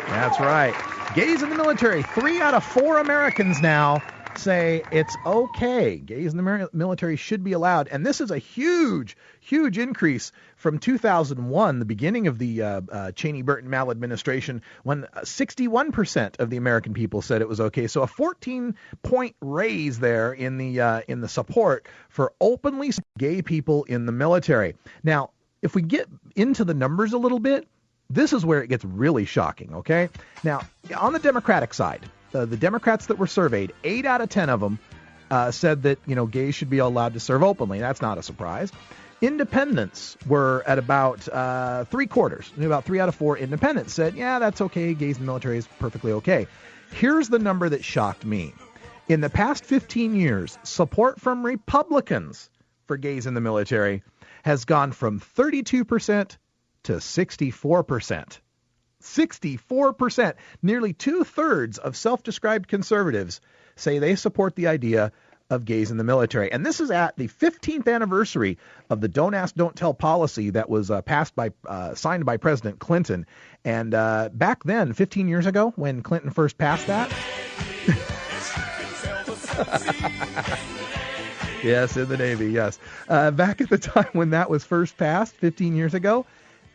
That's right. Gays in the military. 3 out of 4 Americans now say it's okay. Gays in the military should be allowed. And this is a huge, huge increase from 2001, the beginning of the Cheney-Burton maladministration, when 61% of the American people said it was okay. So a 14-point raise there in the support for openly gay people in the military. Now, if we get into the numbers a little bit, this is where it gets really shocking, okay? Now, on the Democratic side, the Democrats that were surveyed, 8 out of 10 of them said that, gays should be allowed to serve openly. That's not a surprise. Independents were at about 3/4. About 3 out of 4 independents said, yeah, that's okay. Gays in the military is perfectly okay. Here's the number that shocked me. In the past 15 years, support from Republicans for gays in the military has gone from 32% to 64%. 64%. Nearly 2/3 of self-described conservatives say they support the idea of gays in the military. And this is at the 15th anniversary of the Don't Ask, Don't Tell policy that was signed by President Clinton. And back then, 15 years ago, when Clinton first passed that... Yes, in the Navy, yes. Back at the time when that was first passed, 15 years ago,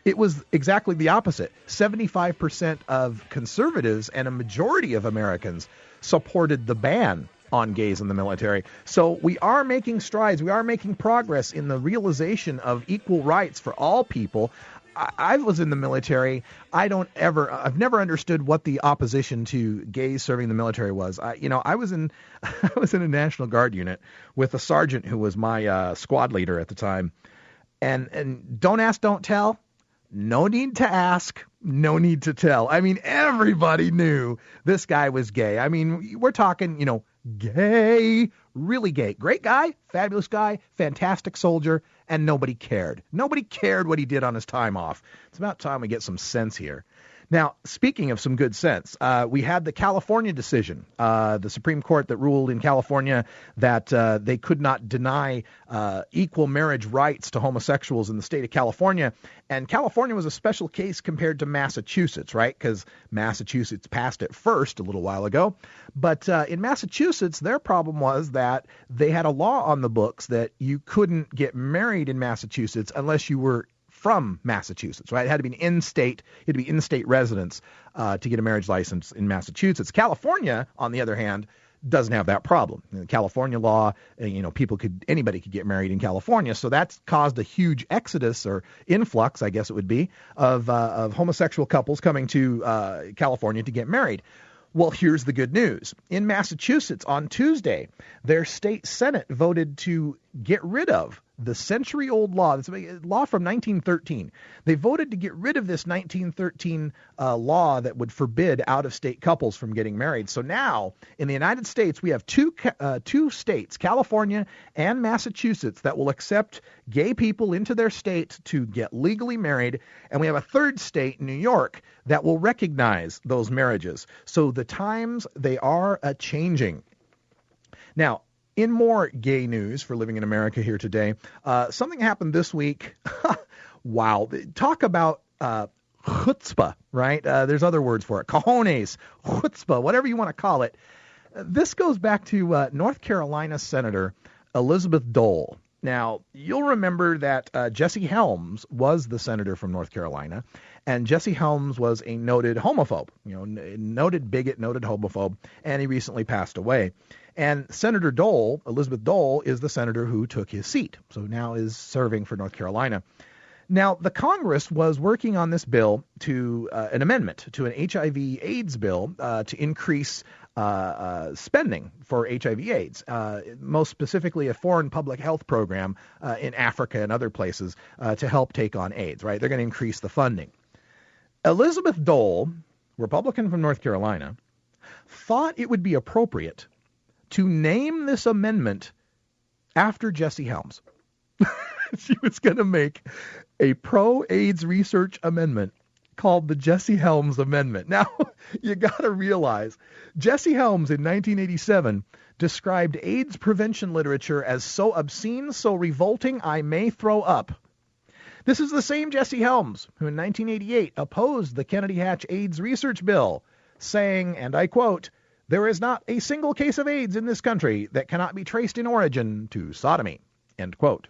it was exactly the opposite. 75% of conservatives and a majority of Americans supported the ban on gays in the military. So we are making strides. We are making progress in the realization of equal rights for all people. I was in the military. I've never understood what the opposition to gays serving the military was. I was in a National Guard unit with a sergeant who was my squad leader at the time. And don't ask, don't tell. No need to ask, no need to tell. I mean, everybody knew this guy was gay. I mean, we're talking, gay, really gay. Great guy, fabulous guy, fantastic soldier, and nobody cared. Nobody cared what he did on his time off. It's about time we get some sense here. Now, speaking of some good sense, we had the California decision, the Supreme Court that ruled in California that they could not deny equal marriage rights to homosexuals in the state of California. And California was a special case compared to Massachusetts, right? Because Massachusetts passed it first a little while ago. But in Massachusetts, their problem was that they had a law on the books that you couldn't get married in Massachusetts unless you were from Massachusetts, right? It had to be in-state residents to get a marriage license in Massachusetts. California, on the other hand, doesn't have that problem. In the California law, anybody could get married in California, so that's caused a huge exodus or influx, I guess it would be, of homosexual couples coming to California to get married. Well, here's the good news. In Massachusetts on Tuesday, their state Senate voted to get rid of the century-old law. It's a law from 1913. They voted to get rid of this 1913 law that would forbid out-of-state couples from getting married. So now, in the United States, we have two states, California and Massachusetts, that will accept gay people into their state to get legally married. And we have a third state, New York, that will recognize those marriages. So the times, they are a-changing. Now, in more gay news for Living in America here today, something happened this week. Wow. Talk about chutzpah, right? There's other words for it. Cojones, chutzpah, whatever you want to call it. This goes back to North Carolina Senator Elizabeth Dole. Now, you'll remember that Jesse Helms was the senator from North Carolina, and Jesse Helms was a noted homophobe, noted bigot, noted homophobe, and he recently passed away. And Senator Dole, Elizabeth Dole, is the senator who took his seat, so now is serving for North Carolina. Now, the Congress was working on this bill to an amendment to an HIV/AIDS bill to increase spending for HIV/AIDS, most specifically a foreign public health program in Africa and other places to help take on AIDS, right? They're going to increase the funding. Elizabeth Dole, Republican from North Carolina, thought it would be appropriate to name this amendment after Jesse Helms. She was going to make a pro-AIDS research amendment called the Jesse Helms Amendment. Now, you got to realize, Jesse Helms in 1987 described AIDS prevention literature as so obscene, so revolting, I may throw up. This is the same Jesse Helms who in 1988 opposed the Kennedy Hatch AIDS research bill, saying, and I quote, "There is not a single case of AIDS in this country that cannot be traced in origin to sodomy," end quote.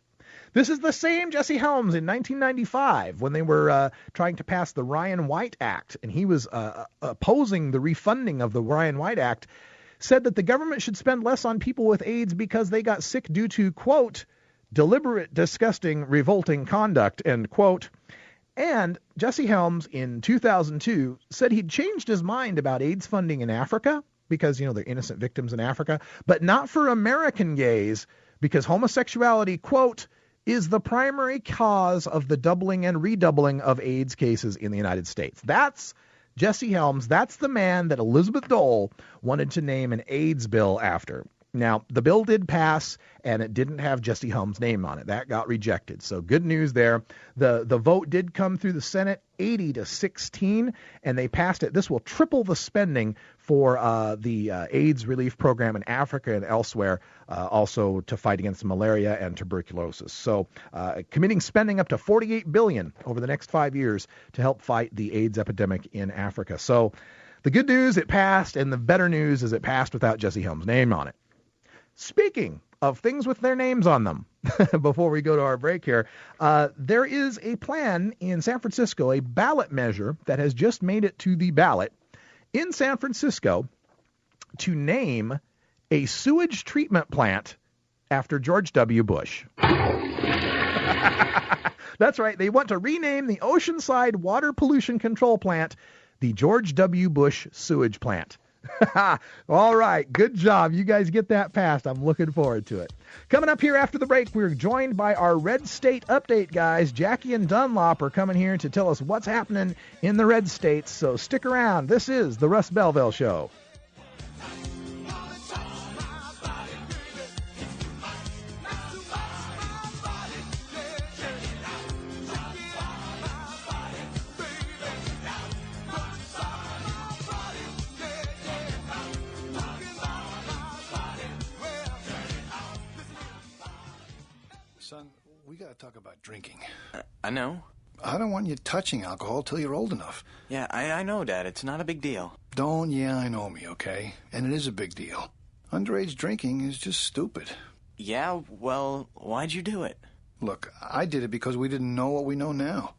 This is the same Jesse Helms in 1995 when they were trying to pass the Ryan White Act, and he was opposing the refunding of the Ryan White Act, said that the government should spend less on people with AIDS because they got sick due to, quote, "deliberate, disgusting, revolting conduct," end quote. And Jesse Helms in 2002 said he'd changed his mind about AIDS funding in Africa because, they're innocent victims in Africa, but not for American gays because homosexuality, quote, "is the primary cause of the doubling and redoubling of AIDS cases in the United States." That's Jesse Helms. That's the man that Elizabeth Dole wanted to name an AIDS bill after. Now, the bill did pass, and it didn't have Jesse Helms' name on it. That got rejected. So good news there. The vote did come through the Senate 80-16, and they passed it. This will triple the spending for the AIDS relief program in Africa and elsewhere, also to fight against malaria and tuberculosis. So committing spending up to $48 billion over the next 5 years to help fight the AIDS epidemic in Africa. So the good news, it passed, and the better news is it passed without Jesse Helms' name on it. Speaking of things with their names on them, before we go to our break here, there is a plan in San Francisco, a ballot measure that has just made it to the ballot in San Francisco to name a sewage treatment plant after George W. Bush. That's right. They want to rename the Oceanside Water Pollution Control Plant the George W. Bush Sewage Plant. All right, good job. You guys get that passed. I'm looking forward to it. Coming up here after the break, we're joined by our Red State Update guys. Jackie and Dunlop are coming here to tell us what's happening in the red states, so stick around. This is the Russ Belville Show. Son, we gotta talk about drinking. I know. I don't want you touching alcohol till you're old enough. Yeah, I know, Dad. It's not a big deal. Don't I know me, okay? And it is a big deal. Underage drinking is just stupid. Yeah, well, why'd you do it? Look, I did it because we didn't know what we know now.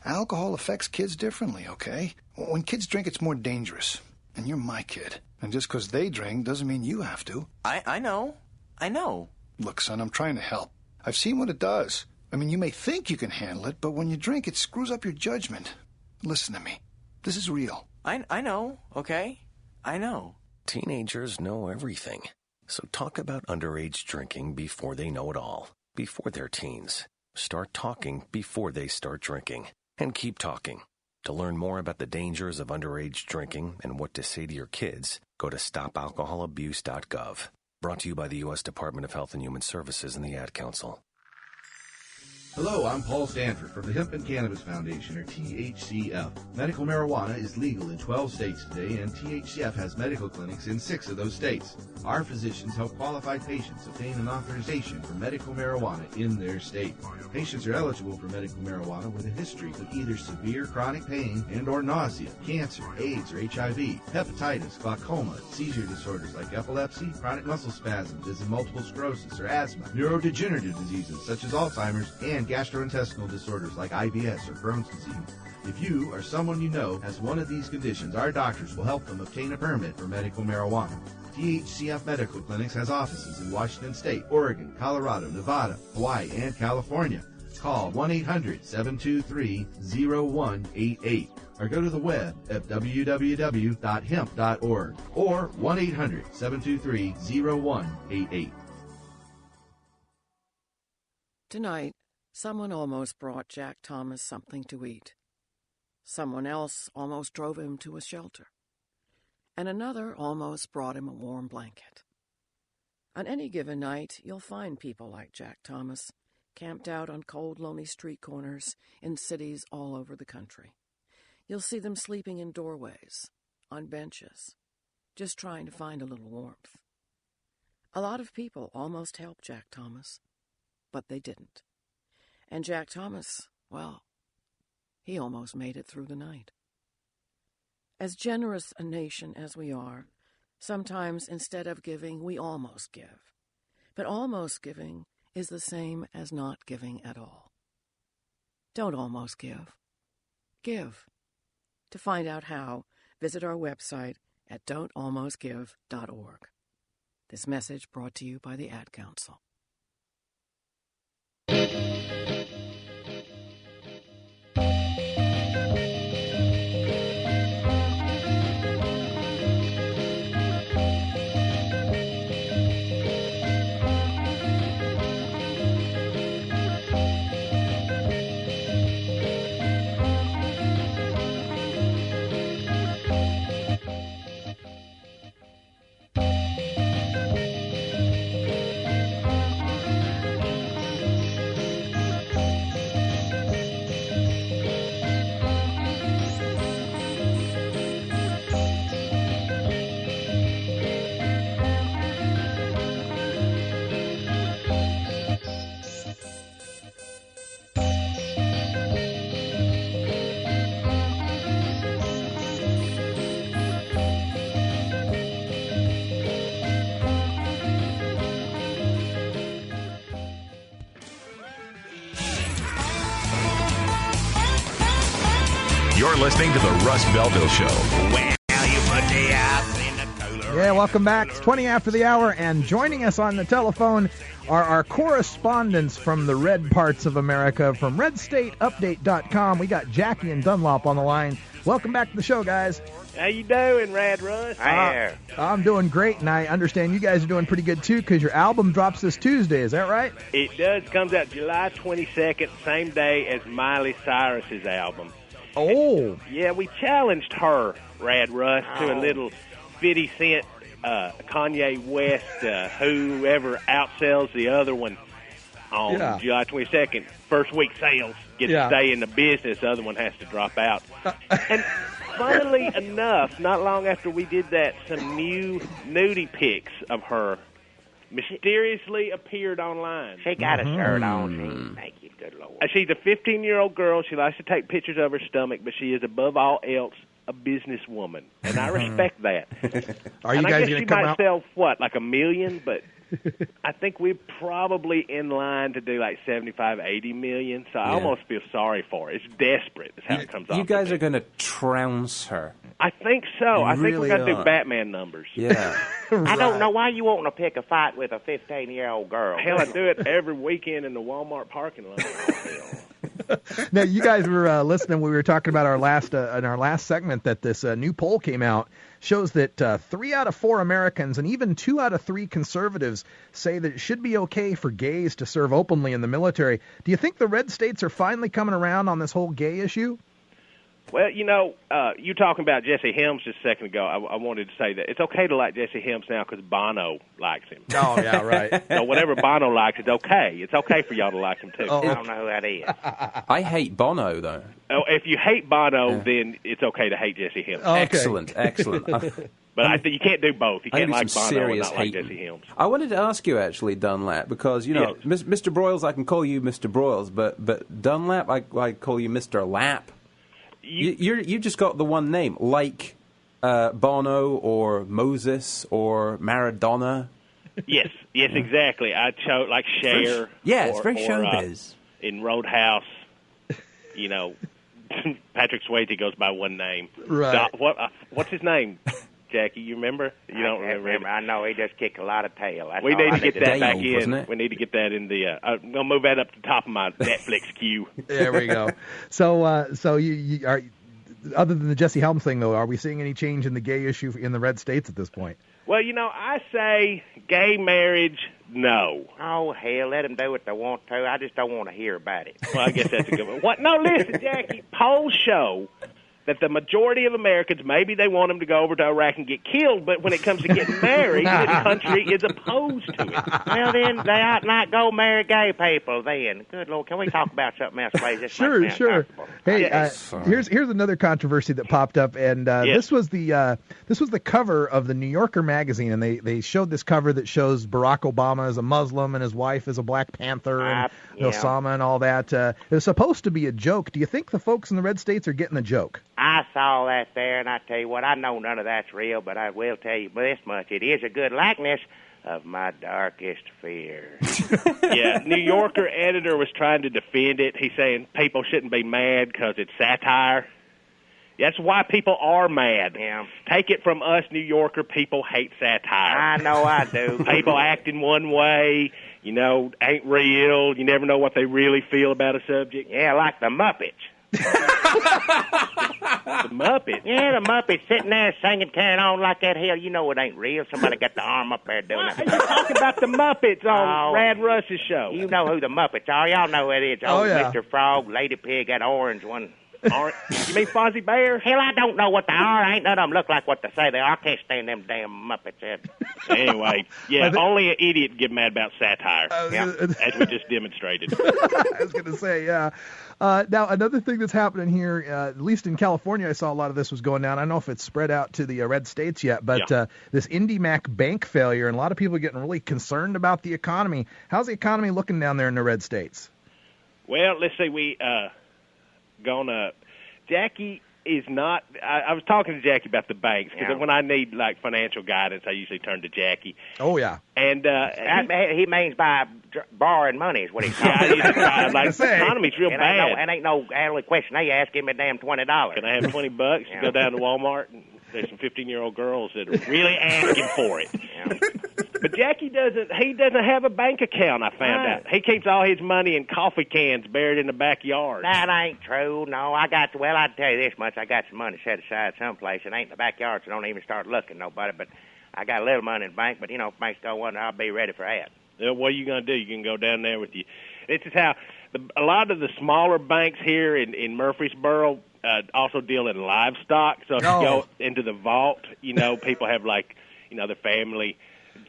Alcohol affects kids differently, okay? When kids drink, it's more dangerous. And you're my kid. And just because they drink doesn't mean you have to. I know. I know. Look, son, I'm trying to help. I've seen what it does. I mean, you may think you can handle it, but when you drink, it screws up your judgment. Listen to me. This is real. I know, okay? I know. Teenagers know everything. So talk about underage drinking before they know it all. Before they're teens. Start talking before they start drinking. And keep talking. To learn more about the dangers of underage drinking and what to say to your kids, go to stopalcoholabuse.gov. Brought to you by the U.S. Department of Health and Human Services and the Ad Council. Hello, I'm Paul Stanford from the Hemp and Cannabis Foundation, or THCF. Medical marijuana is legal in 12 states today, and THCF has medical clinics in 6 of those states. Our physicians help qualified patients obtain an authorization for medical marijuana in their state. Patients are eligible for medical marijuana with a history of either severe chronic pain and or nausea, cancer, AIDS or HIV, hepatitis, glaucoma, seizure disorders like epilepsy, chronic muscle spasms as in multiple sclerosis or asthma, neurodegenerative diseases such as Alzheimer's, and gastrointestinal disorders like IBS or Crohn's disease. If you or someone you know has one of these conditions, our doctors will help them obtain a permit for medical marijuana. THCF Medical Clinics has offices in Washington State, Oregon, Colorado, Nevada, Hawaii, and California. Call 1-800-723-0188 or go to the web at www.hemp.org or 1-800-723-0188. Tonight, someone almost brought Jack Thomas something to eat. Someone else almost drove him to a shelter. And another almost brought him a warm blanket. On any given night, you'll find people like Jack Thomas, camped out on cold, lonely street corners in cities all over the country. You'll see them sleeping in doorways, on benches, just trying to find a little warmth. A lot of people almost helped Jack Thomas, but they didn't. And Jack Thomas, well, he almost made it through the night. As generous a nation as we are, sometimes instead of giving, we almost give. But almost giving is the same as not giving at all. Don't almost give. Give. To find out how, visit our website at don'talmostgive.org. This message brought to you by the Ad Council. You're listening to the Russ Belville Show. Well, you put the ice in the cooler. Yeah, welcome back. It's 20 after the hour, and joining us on the telephone are our correspondents from the red parts of America from redstateupdate.com. We got Jackie and Dunlop on the line. Welcome back to the show, guys. How you doing, Rad Russ? I'm doing great, and I understand you guys are doing pretty good, too, because your album drops this Tuesday. Is that right? It does. Comes out July 22nd, same day as Miley Cyrus's album. Oh. Yeah, we challenged her, Rad Russ, to a little 50 Cent, Kanye West, whoever outsells the other one on July 22nd. First week sales get to stay in the business. The other one has to drop out. And funnily enough, not long after we did that, some new nudie pics of her mysteriously appeared online. She got a shirt on. Thank you, good Lord. She's a 15-year-old girl. She likes to take pictures of her stomach, but she is above all else a businesswoman, and I respect that. Are you guys going to come out? I guess she might sell, what, like 1 million, but I think we're probably in line to do like 75, 80 million, so I almost feel sorry for her. It's desperate is how it comes off. You guys are going to trounce her. I think so. I think really we're going to are. do Batman numbers. Yeah. I don't know why you want to pick a fight with a 15-year-old girl. Hell, I do it every weekend in the Walmart parking lot. Now, you guys were listening. We were talking about in our last segment that this new poll came out shows that 3 out of 4 Americans and even 2 out of 3 conservatives say that it should be okay for gays to serve openly in the military. Do you think the red states are finally coming around on this whole gay issue? Well, you know, you talking about Jesse Helms just a second ago. I wanted to say that it's okay to like Jesse Helms now because Bono likes him. Oh, yeah, right. So whatever Bono likes, it's okay. It's okay for y'all to like him, too. I don't know who that is. I hate Bono, though. Oh, if you hate Bono, then it's okay to hate Jesse Helms. Okay. Excellent. But I think you can't do both. You I can't do like some Bono and serious not like hating. Jesse Helms. I wanted to ask you, actually, Dunlap, because, you know, Mr. Broyles, I can call you Mr. Broyles, but Dunlap, I call you Mr. Lap. You just got the one name, like Bono or Moses or Maradona. Yes, exactly. I chose like Cher. Yeah, it's very showbiz. In Roadhouse, you know, Patrick Swayze goes by one name. Right. What's his name? Jackie, you remember? You don't remember? I know he just kicked a lot of tail. That's We all need I to get that back Dale, wasn't in. it? We need to get that in the. I'm gonna move that up to the top of my Netflix queue. There we go. So you are, other than the Jesse Helms thing, though, are we seeing any change in the gay issue in the red states at this point? Well, you know, I say gay marriage, no. Oh, hell, let them do what they want to. I just don't want to hear about it. Well, I guess that's a good one. What? No, listen, Jackie, polls show that the majority of Americans, maybe they want them to go over to Iraq and get killed, but when it comes to getting married, this country is opposed to it. Well, then they ought not go marry gay people then. Good Lord, can we talk about something else, please? This makes me Sure. uncomfortable. Hey, here's another controversy that popped up, and this was the cover of the New Yorker magazine, and they showed this cover that shows Barack Obama as a Muslim and his wife as a Black Panther and Osama and all that. It was supposed to be a joke. Do you think the folks in the red states are getting the joke? I saw that there, and I tell you what, I know none of that's real, but I will tell you this much. It is a good likeness of my darkest fears. Yeah, New Yorker editor was trying to defend it. He's saying people shouldn't be mad because it's satire. That's why people are mad. Yeah. Take it from us, New Yorker, people hate satire. I know I do. People acting one way, you know, ain't real. You never know what they really feel about a subject. Yeah, like the Muppets. The Muppets? Yeah, the Muppets sitting there singing, carrying on like that. Hell, you know it ain't real. Somebody got the arm up there doing it. Are you talking about the Muppets on Rad Russ's show? You know who the Muppets are. Y'all know who it is. Oh, yeah. Mr. Frog, Lady Pig, that orange one. You mean Fozzie Bear? Hell, I don't know what they are. Ain't none of them look like what they say they are. I can't stand them damn Muppets. Anyway, only an idiot get mad about satire, as we just demonstrated. I was going to say, yeah. Now, another thing that's happening here, at least in California, I saw a lot of this was going down. I don't know if it's spread out to the red states yet, but this IndyMac bank failure, and a lot of people are getting really concerned about the economy. How's the economy looking down there in the red states? Well, let's see. Jackie is not. I was talking to Jackie about the banks because when I need like financial guidance, I usually turn to Jackie. Oh yeah, and he means by borrowing money is what he's talking about. Like the economy's real bad. Ain't no only question they ask him a damn $20. Can I have $20 to go down to Walmart? And there's some 15-year-old girls that are really asking for it. But Jackie doesn't have a bank account, I found out. He keeps all his money in coffee cans buried in the backyard. That ain't true. No, I'd tell you this much. I got some money set aside someplace. It ain't in the backyard, so don't even start looking nobody. But I got a little money in the bank, but, you know, if banks go under, I'll be ready for that. What are you going to do? You can go down there with you. This is how a lot of the smaller banks here in Murfreesboro also deal in livestock. So if you go into the vault, you know, people have like, you know, their family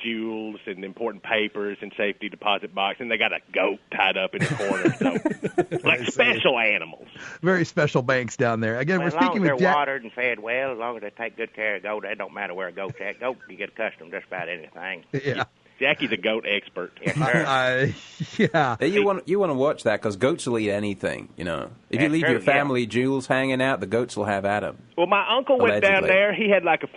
jewels and important papers and safety deposit box, and they got a goat tied up in the corner. So, like special animals. Very special banks down there. Again, we're speaking with Jack. As long as they're watered and fed well, as long as they take good care of goat, it don't matter where a goat's at. Goat, you get accustomed to just about anything. Yeah. Jackie's a goat expert. Yeah. You want to watch that because goats will eat anything. You know, if you That's leave true, your family jewels hanging out, the goats will have at them. Well, my uncle went down Allegedly. there. He had like a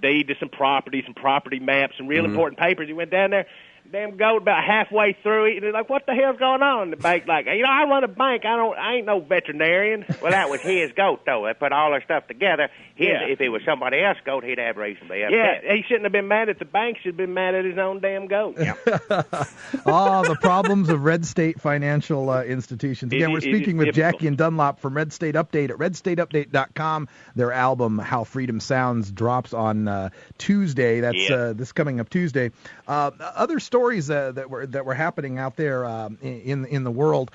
deed to some property maps, some real Mhm. important papers. He went down there. Damn goat about halfway through it, and they're like, "What the hell's going on?" And the bank like, I run a bank. I ain't no veterinarian. Well, that was his goat, though. They put all their stuff together. Yeah. If it was somebody else's goat, he'd have reason to be Yeah, upset. he shouldn't have been mad at the bank. Should have been mad at his own damn goat. The problems of red state financial institutions. Again, we're speaking with Jackie and Dunlop from Red State Update at redstateupdate.com. Their album, How Freedom Sounds, drops on Tuesday. That's this coming up Tuesday. Other stories that were happening out there in the world.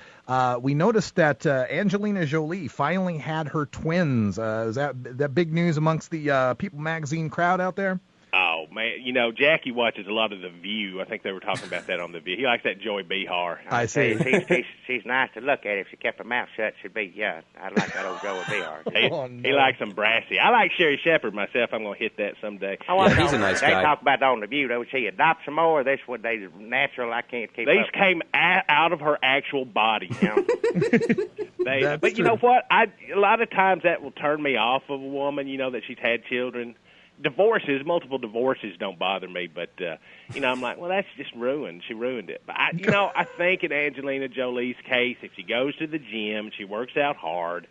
We noticed that Angelina Jolie finally had her twins. Is that big news amongst the People magazine crowd out there? Oh man, Jackie watches a lot of The View. I think they were talking about that on The View. He likes that Joy Behar. I see. She's nice to look at. If she kept her mouth shut, she'd be, I'd like that old Joey Behar. He likes them brassy. I like Sherry Shepherd myself. I'm going to hit that someday. He's a nice they guy. talk about on The View, though. She adopt some more. This would they natural. I can't keep These up. came out of her actual body. That's But you know what? A lot of times that will turn me off of a woman, that she's had children. Multiple divorces don't bother me, but, I'm like, well, that's just ruined. She ruined it. But, I think in Angelina Jolie's case, if she goes to the gym, she works out hard,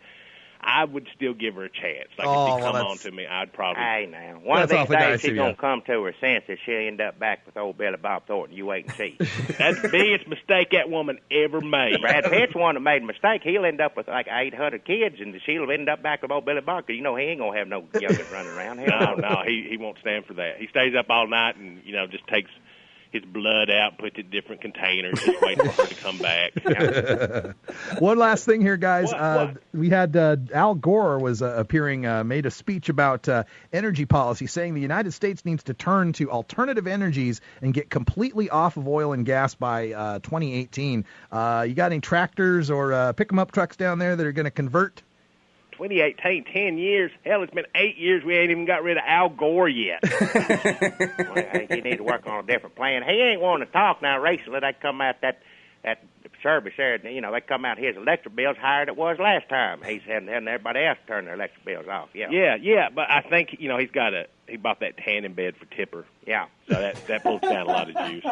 I would still give her a chance. Like, if she come on to me, I'd probably... Hey, now. One of these days, she's going to come to her senses. She'll end up back with old Billy Bob Thornton. You wait and see. That's the biggest mistake that woman ever made. Brad Pitt's one that made a mistake. He'll end up with like 800 kids, and she'll end up back with old Billy Bob, because he ain't going to have no youngins running around. No, he won't stand for that. He stays up all night and, just takes his blood out, puts it in different containers, just waiting for her to come back. One last thing here, guys. What? We had Al Gore was made a speech about energy policy, saying the United States needs to turn to alternative energies and get completely off of oil and gas by 2018. You got any tractors or pick-em-up trucks down there that are going to convert? 2018, 10 years. Hell, it's been 8 years. We ain't even got rid of Al Gore yet. Well, I think he need to work on a different plan. He ain't wanting to talk now. Recently, they come out that service there. They come out his electric bills higher than it was last time. He's having everybody else turn their electric bills off. Yeah. But I think he bought that tanning bed for Tipper. Yeah. So that pulls down a lot of juice.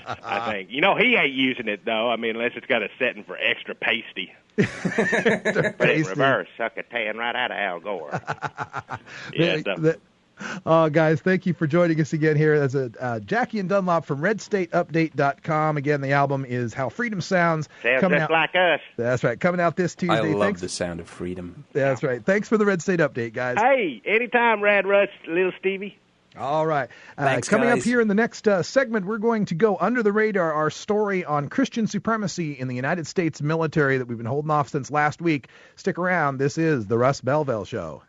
I think. He ain't using it though. I mean, unless it's got a setting for extra pasty. Put it in reverse. Suck a tan right out of Al Gore. Guys, thank you for joining us again here. That's Jackie and Dunlop from redstateupdate.com. Again, the album is How Freedom Sounds. Sounds just like us. That's right. Coming out this Tuesday. I love the sound of freedom. That's right. Thanks for the Red State Update, guys. Hey, anytime, Rad Russ, little Stevie. All right. Thanks, coming guys. up here in the next segment, we're going to go under the radar, our story on Christian supremacy in the United States military that we've been holding off since last week. Stick around. This is the Russ Belville Show.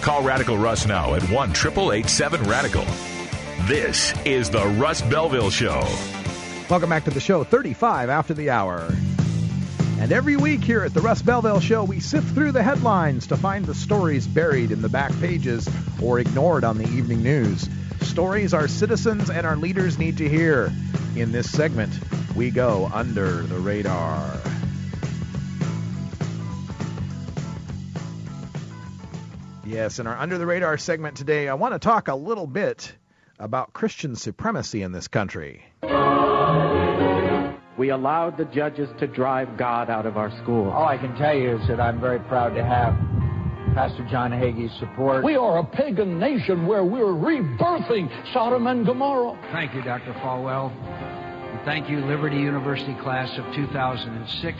Call Radical Russ now at 1-888-7-RADICAL. This is the Russ Belville Show. Welcome back to the show, 35 after the hour. And every week here at the Russ Belville Show, we sift through the headlines to find the stories buried in the back pages or ignored on the evening news. Stories our citizens and our leaders need to hear. In this segment, we go under the radar. Yes, in our Under the Radar segment today, I want to talk a little bit about Christian supremacy in this country. We allowed the judges to drive God out of our schools. All I can tell you is that I'm very proud to have Pastor John Hagee's support. We are a pagan nation where we're rebirthing Sodom and Gomorrah. Thank you, Dr. Falwell. And thank you, Liberty University class of 2006.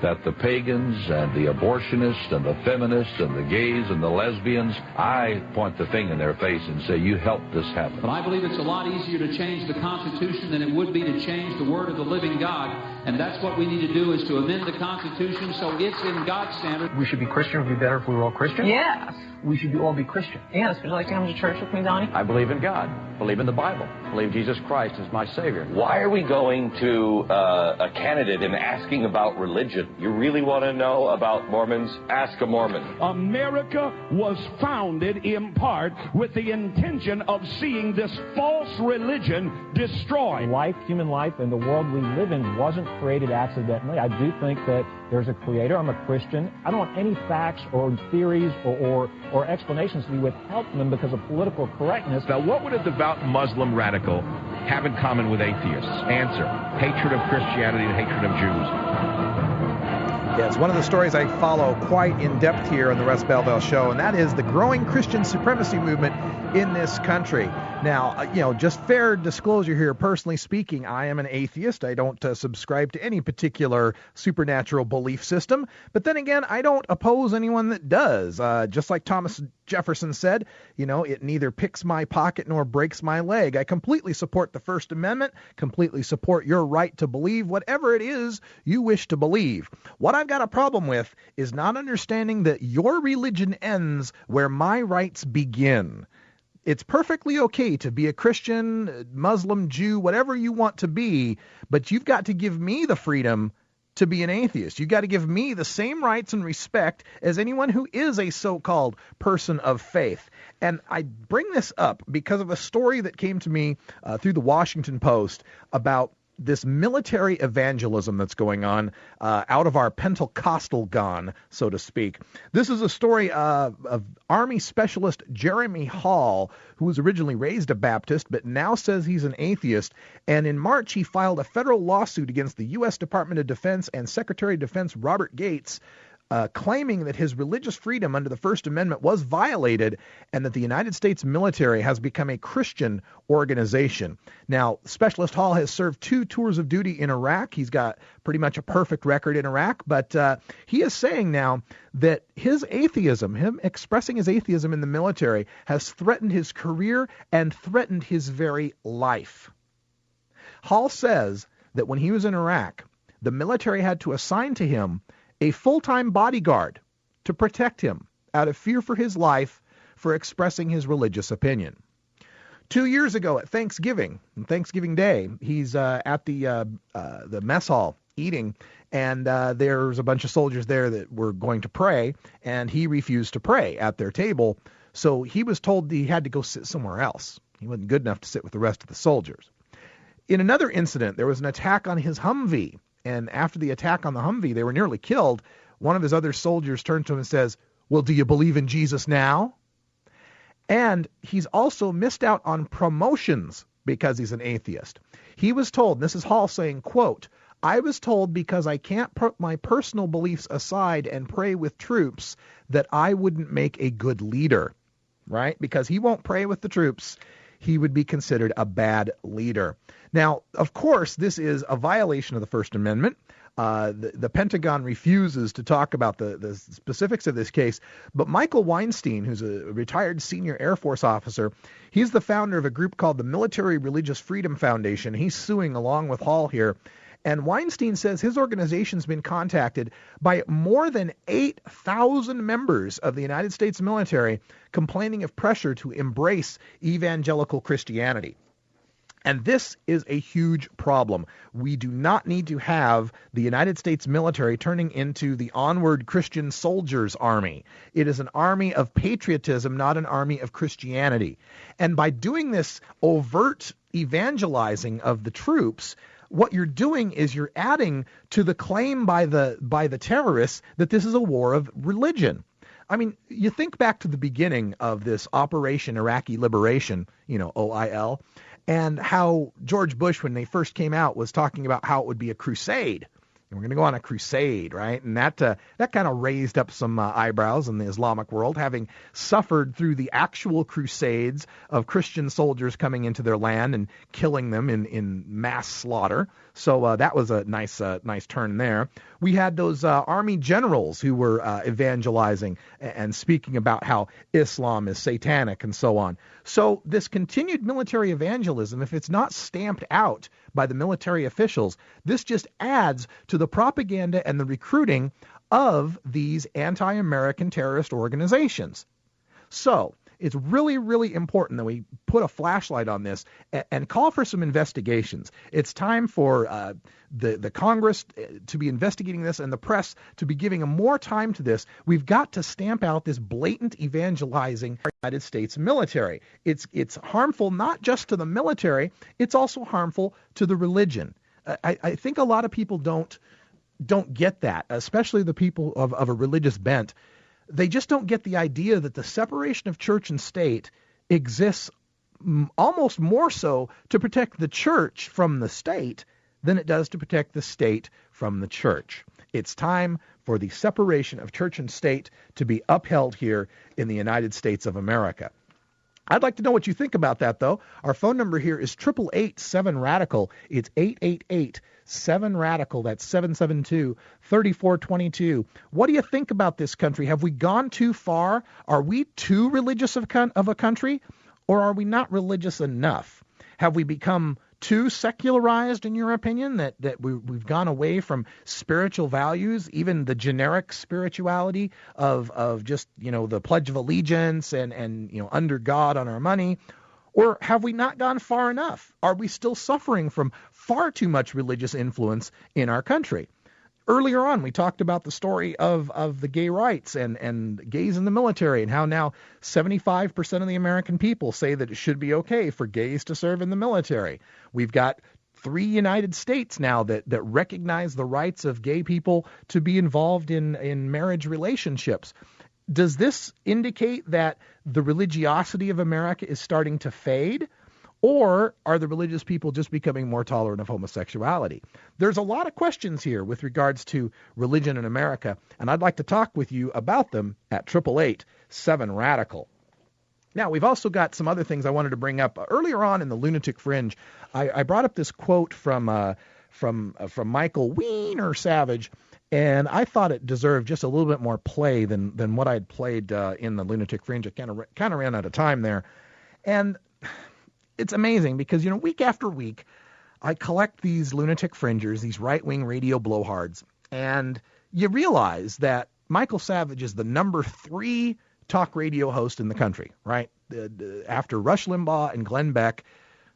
That the pagans and the abortionists and the feminists and the gays and the lesbians, I point the finger in their face and say, you helped this happen. But I believe it's a lot easier to change the Constitution than it would be to change the Word of the living God. And that's what we need to do, is to amend the Constitution so it's in God's standard. We should be Christian. It would be better if we were all Christian. Yes. We should all be Christian. Yes. Would you like to come to church with me, Donnie? I believe in God. Believe in the Bible. Believe Jesus Christ is my Savior. Why are we going to a candidate and asking about religion? You really want to know about Mormons? Ask a Mormon. America was founded in part with the intention of seeing this false religion destroyed. Life, human life, and the world we live in wasn't created accidentally. I do think that there's a creator. I'm a Christian. I don't want any facts or theories or explanations to be withheld from them because of political correctness. Now, what would a devout Muslim radical have in common with atheists? Answer: hatred of Christianity and hatred of Jews. Yes, one of the stories I follow quite in depth here on the Russ Belville Show, and that is the growing Christian supremacy movement in this country. Now, just fair disclosure here, personally speaking, I am an atheist. I don't subscribe to any particular supernatural belief system. But then again, I don't oppose anyone that does. Just like Thomas Jefferson said, it neither picks my pocket nor breaks my leg. I completely support the First Amendment, completely support your right to believe whatever it is you wish to believe. What I've got a problem with is not understanding that your religion ends where my rights begin. It's perfectly okay to be a Christian, Muslim, Jew, whatever you want to be, but you've got to give me the freedom to be an atheist. You've got to give me the same rights and respect as anyone who is a so-called person of faith. And I bring this up because of a story that came to me through the Washington Post about this military evangelism that's going on out of our Pentecostal gone, so to speak. This is a story of Army Specialist Jeremy Hall, who was originally raised a Baptist, but now says he's an atheist. And in March, he filed a federal lawsuit against the U.S. Department of Defense and Secretary of Defense Robert Gates, claiming that his religious freedom under the First Amendment was violated and that the United States military has become a Christian organization. Now, Specialist Hall has served 2 tours of duty in Iraq. He's got pretty much a perfect record in Iraq, but he is saying now that his atheism, him expressing his atheism in the military, has threatened his career and threatened his very life. Hall says that when he was in Iraq, the military had to assign to him a full-time bodyguard to protect him out of fear for his life for expressing his religious opinion. 2 years ago at Thanksgiving Day, he's at the mess hall eating, and there's a bunch of soldiers there that were going to pray, and he refused to pray at their table, so he was told he had to go sit somewhere else. He wasn't good enough to sit with the rest of the soldiers. In another incident, there was an attack on his Humvee. And after the attack on the Humvee, they were nearly killed. One of his other soldiers turned to him and says, "Well, do you believe in Jesus now?" And he's also missed out on promotions because he's an atheist. He was told, and this is Hall saying, quote, "I was told because I can't put my personal beliefs aside and pray with troops that I wouldn't make a good leader," right? Because he won't pray with the troops, he would be considered a bad leader. Now, of course, this is a violation of the First Amendment. The Pentagon refuses to talk about the specifics of this case, but Michael Weinstein, who's a retired senior Air Force officer, he's the founder of a group called the Military Religious Freedom Foundation. He's suing along with Hall here, And Weinstein says his organization's been contacted by more than 8,000 members of the United States military complaining of pressure to embrace evangelical Christianity. And this is a huge problem. We do not need to have the United States military turning into the onward Christian soldiers army. It is an army of patriotism, not an army of Christianity. And by doing this overt evangelizing of the troops, what you're doing is you're adding to the claim by the terrorists that this is a war of religion. I mean, you think back to the beginning of this Operation Iraqi Liberation, OIL, and how George Bush, when they first came out, was talking about how it would be a crusade. And we're going to go on a crusade, right? And that kind of raised up some eyebrows in the Islamic world, having suffered through the actual crusades of Christian soldiers coming into their land and killing them in mass slaughter. So that was a nice turn there. We had those army generals who were evangelizing and speaking about how Islam is satanic and so on. So this continued military evangelism, if it's not stamped out by the military officials, this just adds to the propaganda and the recruiting of these anti-American terrorist organizations. So it's really, really important that we put a flashlight on this and call for some investigations. It's time for the Congress to be investigating this and the press to be giving more time to this. We've got to stamp out this blatant evangelizing of the United States military. It's harmful not just to the military, it's also harmful to the religion. I think a lot of people don't get that, especially the people of a religious bent. They just don't get the idea that the separation of church and state exists almost more so to protect the church from the state than it does to protect the state from the church. It's time for the separation of church and state to be upheld here in the United States of America. I'd like to know what you think about that, though. Our phone number here is 888-7-RADICAL. It's 888-7-RADICAL. That's 772-3422. What do you think about this country? Have we gone too far? Are we too religious of a country? Or are we not religious enough? Have we become too secularized, in your opinion, that we've gone away from spiritual values, even the generic spirituality of just, the Pledge of Allegiance and under God on our money? Or have we not gone far enough? Are we still suffering from far too much religious influence in our country? Earlier on, we talked about the story of the gay rights and gays in the military and how now 75% of the American people say that it should be okay for gays to serve in the military. We've got 3 United States now that recognize the rights of gay people to be involved in marriage relationships. Does this indicate that the religiosity of America is starting to fade? Or are the religious people just becoming more tolerant of homosexuality? There's a lot of questions here with regards to religion in America, and I'd like to talk with you about them at 888-7-RADICAL. Now, we've also got some other things I wanted to bring up. Earlier on in the Lunatic Fringe, I brought up this quote from Michael Wiener Savage, and I thought it deserved just a little bit more play than what I'd played in the Lunatic Fringe. It kind of ran out of time there. And it's amazing because, week after week, I collect these lunatic fringers, these right-wing radio blowhards, and you realize that Michael Savage is the number 3 talk radio host in the country, right? After Rush Limbaugh and Glenn Beck.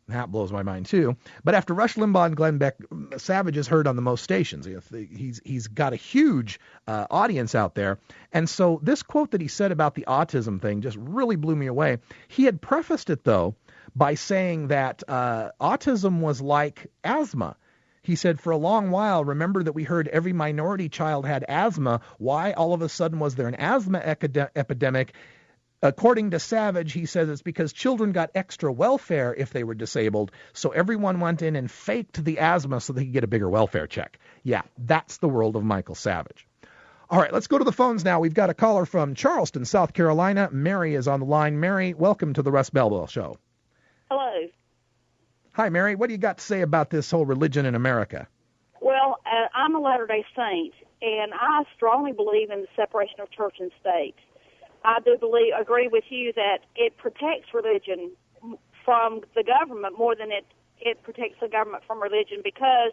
That blows my mind too. But after Rush Limbaugh and Glenn Beck, Savage is heard on the most stations. He's got a huge audience out there. And so this quote that he said about the autism thing just really blew me away. He had prefaced it, though, by saying that autism was like asthma. He said, for a long while, remember that we heard every minority child had asthma. Why all of a sudden was there an asthma epidemic? According to Savage, he says it's because children got extra welfare if they were disabled, so everyone went in and faked the asthma so they could get a bigger welfare check. Yeah, that's the world of Michael Savage. All right, let's go to the phones now. We've got a caller from Charleston, South Carolina. Mary is on the line. Mary, welcome to the Russ Belville Show. Hello. Hi, Mary. What do you got to say about this whole religion in America? Well, I'm a Latter-day Saint, and I strongly believe in the separation of church and state. I do agree with you that it protects religion from the government more than it protects the government from religion, because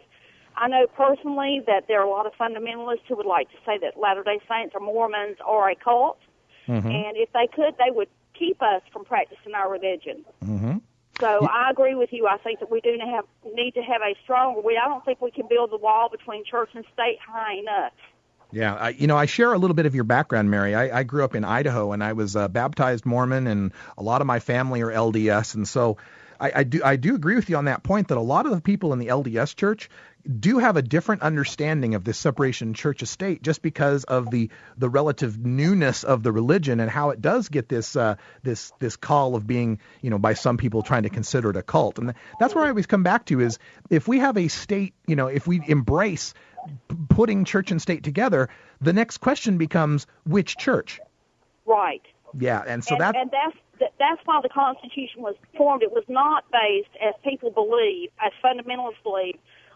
I know personally that there are a lot of fundamentalists who would like to say that Latter-day Saints or Mormons are a cult, and if they could, they would keep us from practicing our religion. So I agree with you. I think that we do need to have a strong. I don't think we can build the wall between church and state high enough. Yeah, I share a little bit of your background, Mary. I grew up in Idaho, and I was baptized Mormon, and a lot of my family are LDS, and so I do agree with you on that point that a lot of the people in the LDS church do have a different understanding of this separation church-estate just because of the relative newness of the religion and how it does get this call of being, by some people trying to consider it a cult. And that's where I always come back to is if we have a state, if we embrace putting church and state together, the next question becomes which church? Right. Yeah, and so that's why the Constitution was formed. It was not based, as people believe, as fundamentalists believe,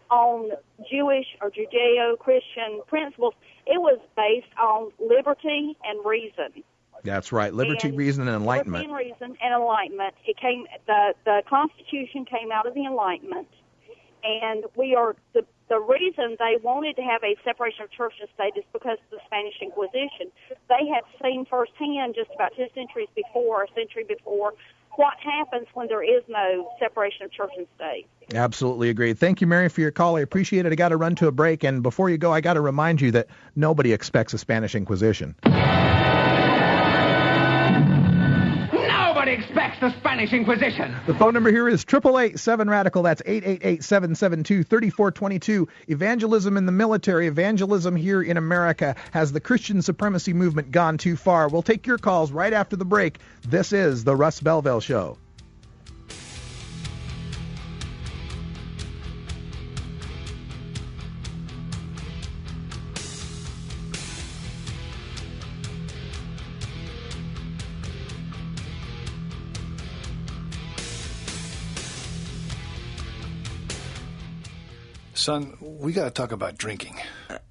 on Jewish or Judeo-Christian principles. It was based on liberty and reason. That's right, liberty, reason, and enlightenment. Liberty and reason and enlightenment. The Constitution came out of the Enlightenment, and the reason they wanted to have a separation of church and state is because of the Spanish Inquisition. They had seen firsthand just about 2 centuries before, a century before, what happens when there is no separation of church and state. Absolutely agree. Thank you, Mary, for your call. I appreciate it. I got to run to a break, and before you go, I got to remind you that nobody expects a Spanish Inquisition. Nobody expects the Spanish Inquisition. The phone number here is 888-7-RADICAL. That's 888-772-3422. Evangelism in the military, evangelism here in America. Has the Christian supremacy movement gone too far? We'll take your calls right after the break. This is the Russ Belville Show. Son, we gotta talk about drinking.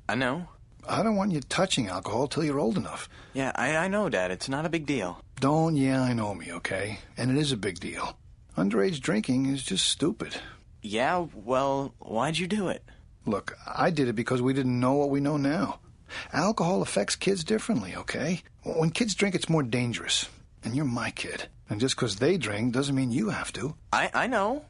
I know. I don't want you touching alcohol till you're old enough. Yeah, I know, Dad. It's not a big deal. Don't I know me, okay? And it is a big deal. Underage drinking is just stupid. Yeah, well, why'd you do it? Look, I did it because we didn't know what we know now. Alcohol affects kids differently, okay? When kids drink, it's more dangerous. And you're my kid. And just because they drink doesn't mean you have to. I know.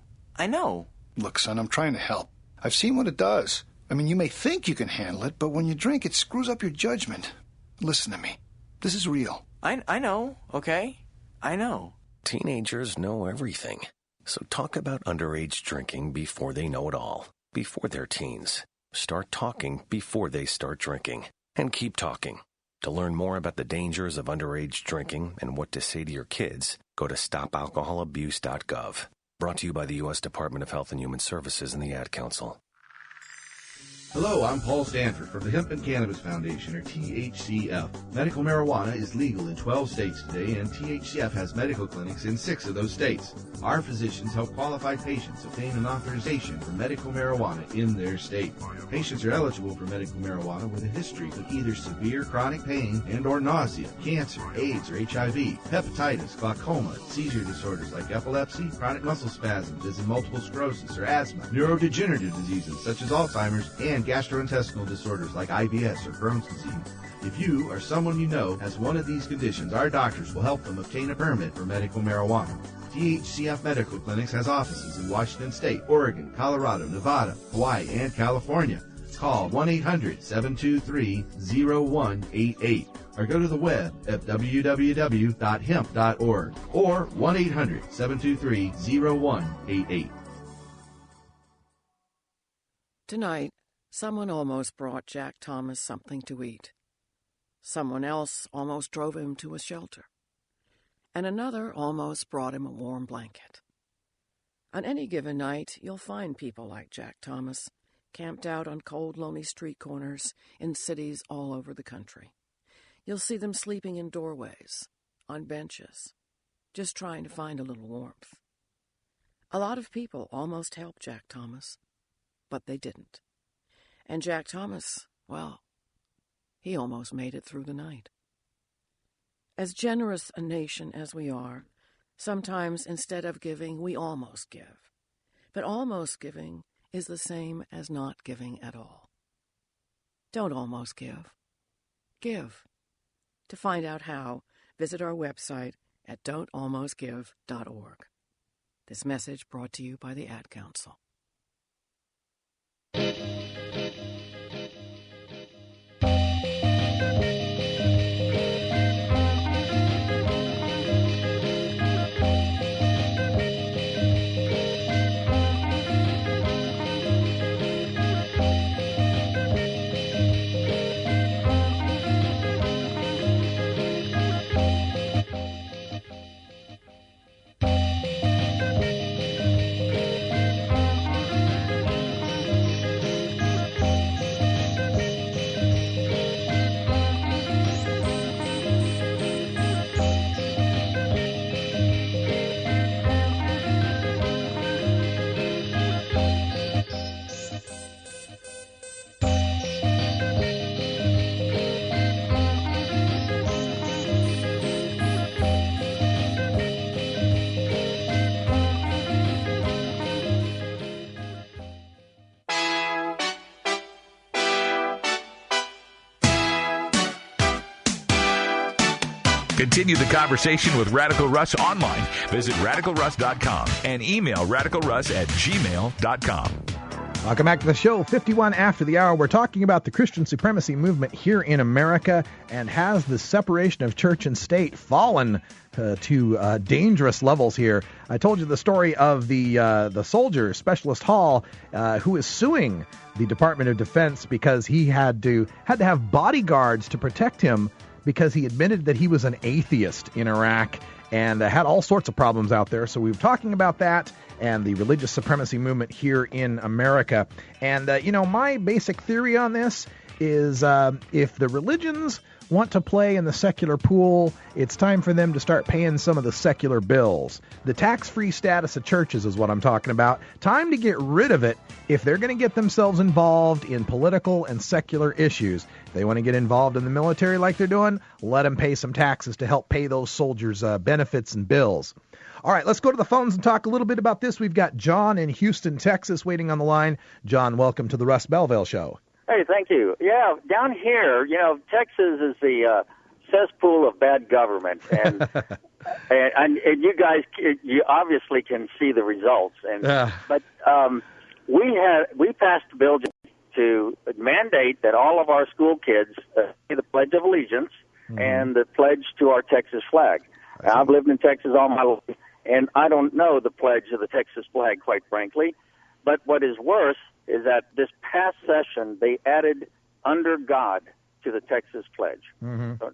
Look, son, I'm trying to help. I've seen what it does. I mean, you may think you can handle it, but when you drink, it screws up your judgment. Listen to me. This is real. I know, okay? I know. Teenagers know everything. So talk about underage drinking before they know it all. Before they're teens. Start talking before they start drinking. And keep talking. To learn more about the dangers of underage drinking and what to say to your kids, go to stopalcoholabuse.gov. Brought to you by the U.S. Department of Health and Human Services and the Ad Council. Hello, I'm Paul Stanford from the Hemp and Cannabis Foundation, or THCF. Medical marijuana is legal in 12 states today, and THCF has medical clinics in 6 of those states. Our physicians help qualified patients obtain an authorization for medical marijuana in their state. Patients are eligible for medical marijuana with a history of either severe chronic pain and or nausea, cancer, AIDS or HIV, hepatitis, glaucoma, seizure disorders like epilepsy, chronic muscle spasms as in multiple sclerosis or asthma, neurodegenerative diseases such as Alzheimer's, and gastrointestinal disorders like IBS or Crohn's disease. If you or someone you know has one of these conditions, our doctors will help them obtain a permit for medical marijuana. THCF Medical Clinics has offices in Washington State, Oregon, Colorado, Nevada, Hawaii, and California. Call 1-800-723-0188 or go to the web at www.hemp.org or 1-800-723-0188. Tonight, someone almost brought Jack Thomas something to eat. Someone else almost drove him to a shelter. And another almost brought him a warm blanket. On any given night, you'll find people like Jack Thomas camped out on cold, lonely street corners in cities all over the country. You'll see them sleeping in doorways, on benches, just trying to find a little warmth. A lot of people almost helped Jack Thomas, but they didn't. And Jack Thomas, well, he almost made it through the night. As generous a nation as we are, sometimes instead of giving, we almost give. But almost giving is the same as not giving at all. Don't almost give. Give. To find out how, visit our website at don'talmostgive.org. This message brought to you by the Ad Council. Continue the conversation with Radical Russ online. Visit RadicalRuss.com and email RadicalRuss@gmail.com. Welcome back to the show, 51 after the hour. We're talking about the Christian supremacy movement here in America, and has the separation of church and state fallen to dangerous levels here. I told you the story of the soldier, Specialist Hall, who is suing the Department of Defense because he had to have bodyguards to protect him because he admitted that he was an atheist in Iraq and had all sorts of problems out there. So we were talking about that and the religious supremacy movement here in America. And, my basic theory on this is if the religions want to play in the secular pool, it's time for them to start paying some of the secular bills. The tax-free status of churches is what I'm talking about. Time to get rid of it if they're going to get themselves involved in political and secular issues. If they want to get involved in the military like they're doing, let them pay some taxes to help pay those soldiers benefits and bills. All right, let's go to the phones and talk a little bit about this. We've got John in Houston, Texas, waiting on the line. John, welcome to the Russ Belville Show. Hey, thank you. Yeah, down here, Texas is the cesspool of bad government, and and you guys, you obviously can see the results. But we passed a bill to mandate that all of our school kids say the Pledge of Allegiance and the pledge to our Texas flag. Now, I've lived in Texas all my life, and I don't know the pledge of the Texas flag, quite frankly. But what is worse is that this past session, they added under God to the Texas pledge. So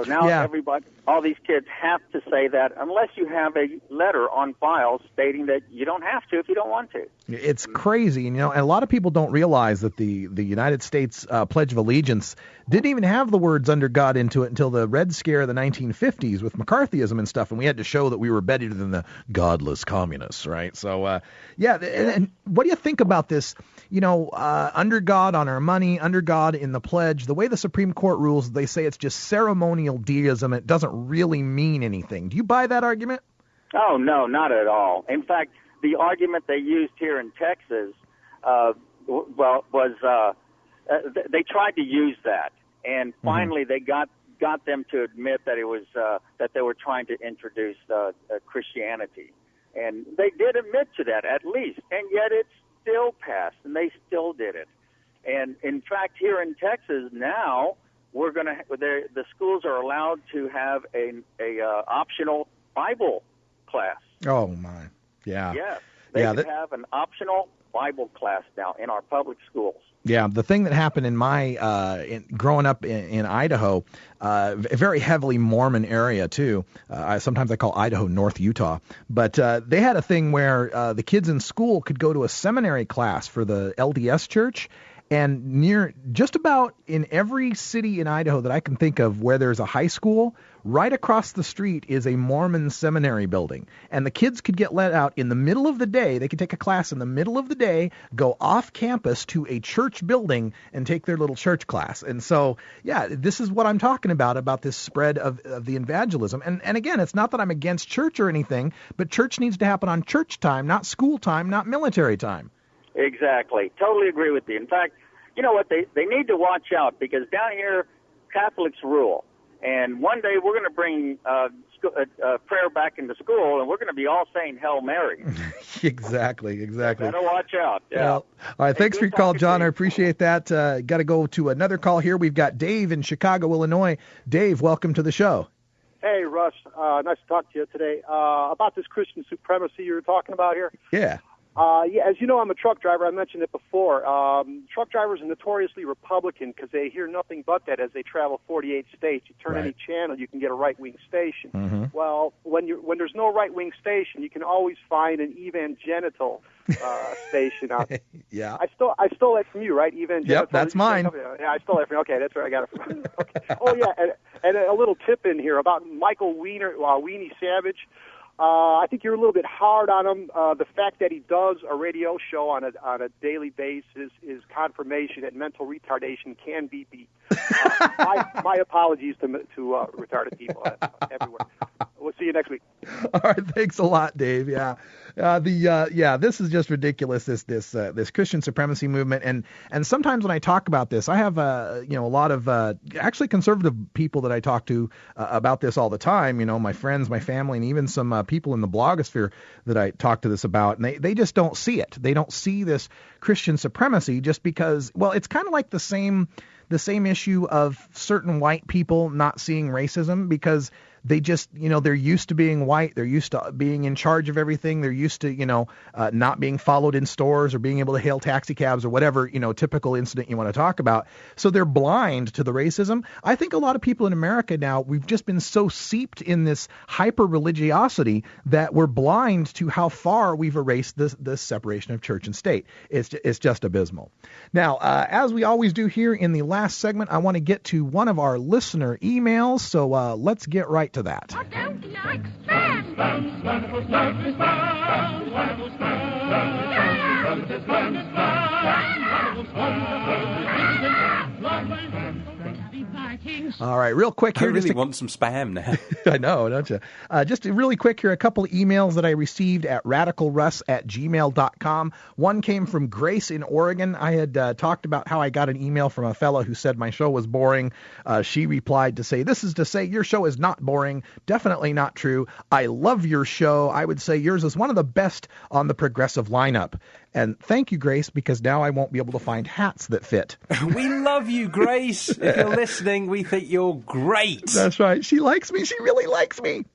now everybody, all these kids have to say that unless you have a letter on file stating that you don't have to if you don't want to. It's crazy, and a lot of people don't realize that the United States Pledge of Allegiance didn't even have the words under God into it until the Red Scare of the 1950s with McCarthyism and stuff, and we had to show that we were better than the godless communists, right? So, and what do you think about this? Under God on our money, under God in the pledge, the way the Supreme Court rules, they say it's just ceremonial deism. It doesn't really mean anything. Do you buy that argument? Oh, no, not at all. In fact, the argument they used here in Texas, they tried to use that, and finally they got them to admit that it was that they were trying to introduce Christianity, and they did admit to that at least, and yet it still passed, and they still did it. And in fact, here in Texas now, we're going to the schools are allowed to have a optional Bible class. Oh my, yeah. Yes, they can have an optional Bible class now in our public schools. Yeah, the thing that happened in my growing up in Idaho, a very heavily Mormon area too. Sometimes I call Idaho North Utah, but they had a thing where the kids in school could go to a seminary class for the LDS church. And near just about in every city in Idaho that I can think of where there's a high school, right across the street is a Mormon seminary building. And the kids could get let out in the middle of the day. They could take a class in the middle of the day, go off campus to a church building and take their little church class. And so, yeah, this is what I'm talking about this spread of the evangelism. And again, it's not that I'm against church or anything, but church needs to happen on church time, not school time, not military time. Exactly. Totally agree with you. In fact, you know what? They need to watch out because down here, Catholics rule. And one day we're going to bring prayer back into school, and we're going to be all saying Hail Mary. Exactly. Better watch out. Yeah. Well, all right. Thanks for your call, John. I appreciate that. Got to go to another call here. We've got Dave in Chicago, Illinois. Dave, welcome to the show. Hey, Russ. Nice to talk to you today. About this Christian supremacy you were talking about here. Yeah. As you know, I'm a truck driver. I mentioned it before. Truck drivers are notoriously Republican because they hear nothing but that as they travel 48 states. You turn any channel, you can get a right-wing station. Mm-hmm. Well, when there's no right-wing station, you can always find an evangelical station out there. Yeah. I stole that from you, right? Evangelical. Yep, that's mine. Yeah, I stole that from you. Okay, that's where I got it from. Okay. Oh, yeah, and a little tip in here about Michael Weenie Savage. I think you're a little bit hard on him. The fact that he does a radio show on a daily basis is confirmation that mental retardation can be beat. My apologies to retarded people everywhere. We'll see you next week. All right, thanks a lot, Dave. Yeah, this is just ridiculous. This Christian supremacy movement, and sometimes when I talk about this, I have a lot of actually conservative people that I talk to about this all the time. My friends, my family, and even some people in the blogosphere that I talk to this about, and they just don't see it. They don't see this Christian supremacy just because, well, it's kind of like the same issue of certain white people not seeing racism because they just, they're used to being white. They're used to being in charge of everything. They're used to, not being followed in stores or being able to hail taxi cabs or whatever, typical incident you want to talk about. So they're blind to the racism. I think a lot of people in America now, we've just been so seeped in this hyper religiosity that we're blind to how far we've erased this separation of church and state. It's just abysmal. Now, as we always do here in the last segment, I want to get to one of our listener emails. So let's get right to that. I don't like spam. All right, real quick here. I really want some spam now. I know, don't you? Just really quick here, a couple of emails that I received at radicalruss@gmail.com. One came from Grace in Oregon. I had talked about how I got an email from a fellow who said my show was boring. She replied to say, "This is to say your show is not boring. Definitely not true. I love your show. I would say yours is one of the best on the progressive lineup." And thank you, Grace, because now I won't be able to find hats that fit. We love you, Grace. If you're listening, we think you're great. That's right. She likes me. She really likes me.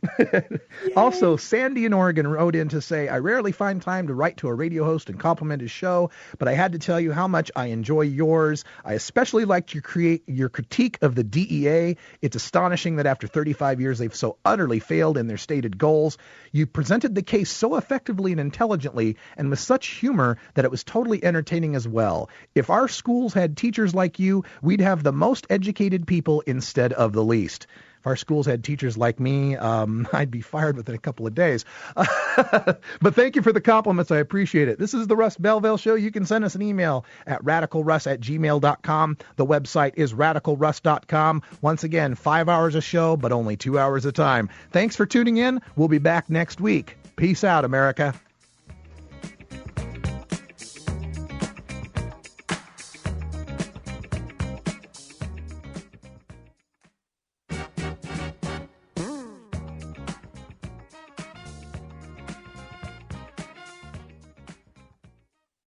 Also, Sandy in Oregon wrote in to say, "I rarely find time to write to a radio host and compliment his show, but I had to tell you how much I enjoy yours. I especially liked your critique of the DEA. It's astonishing that after 35 years they've so utterly failed in their stated goals. You presented the case so effectively and intelligently and with such humor that it was totally entertaining as well. If our schools had teachers like you, we'd have the most educated people instead of the least." If our schools had teachers like me, I'd be fired within a couple of days. But thank you for the compliments. I appreciate it. This is the Russ Belville Show. You can send us an email at radicalruss@gmail.com. The website is radicalruss.com. Once again, 5 hours a show, but only 2 hours a time. Thanks for tuning in. We'll be back next week. Peace out, America.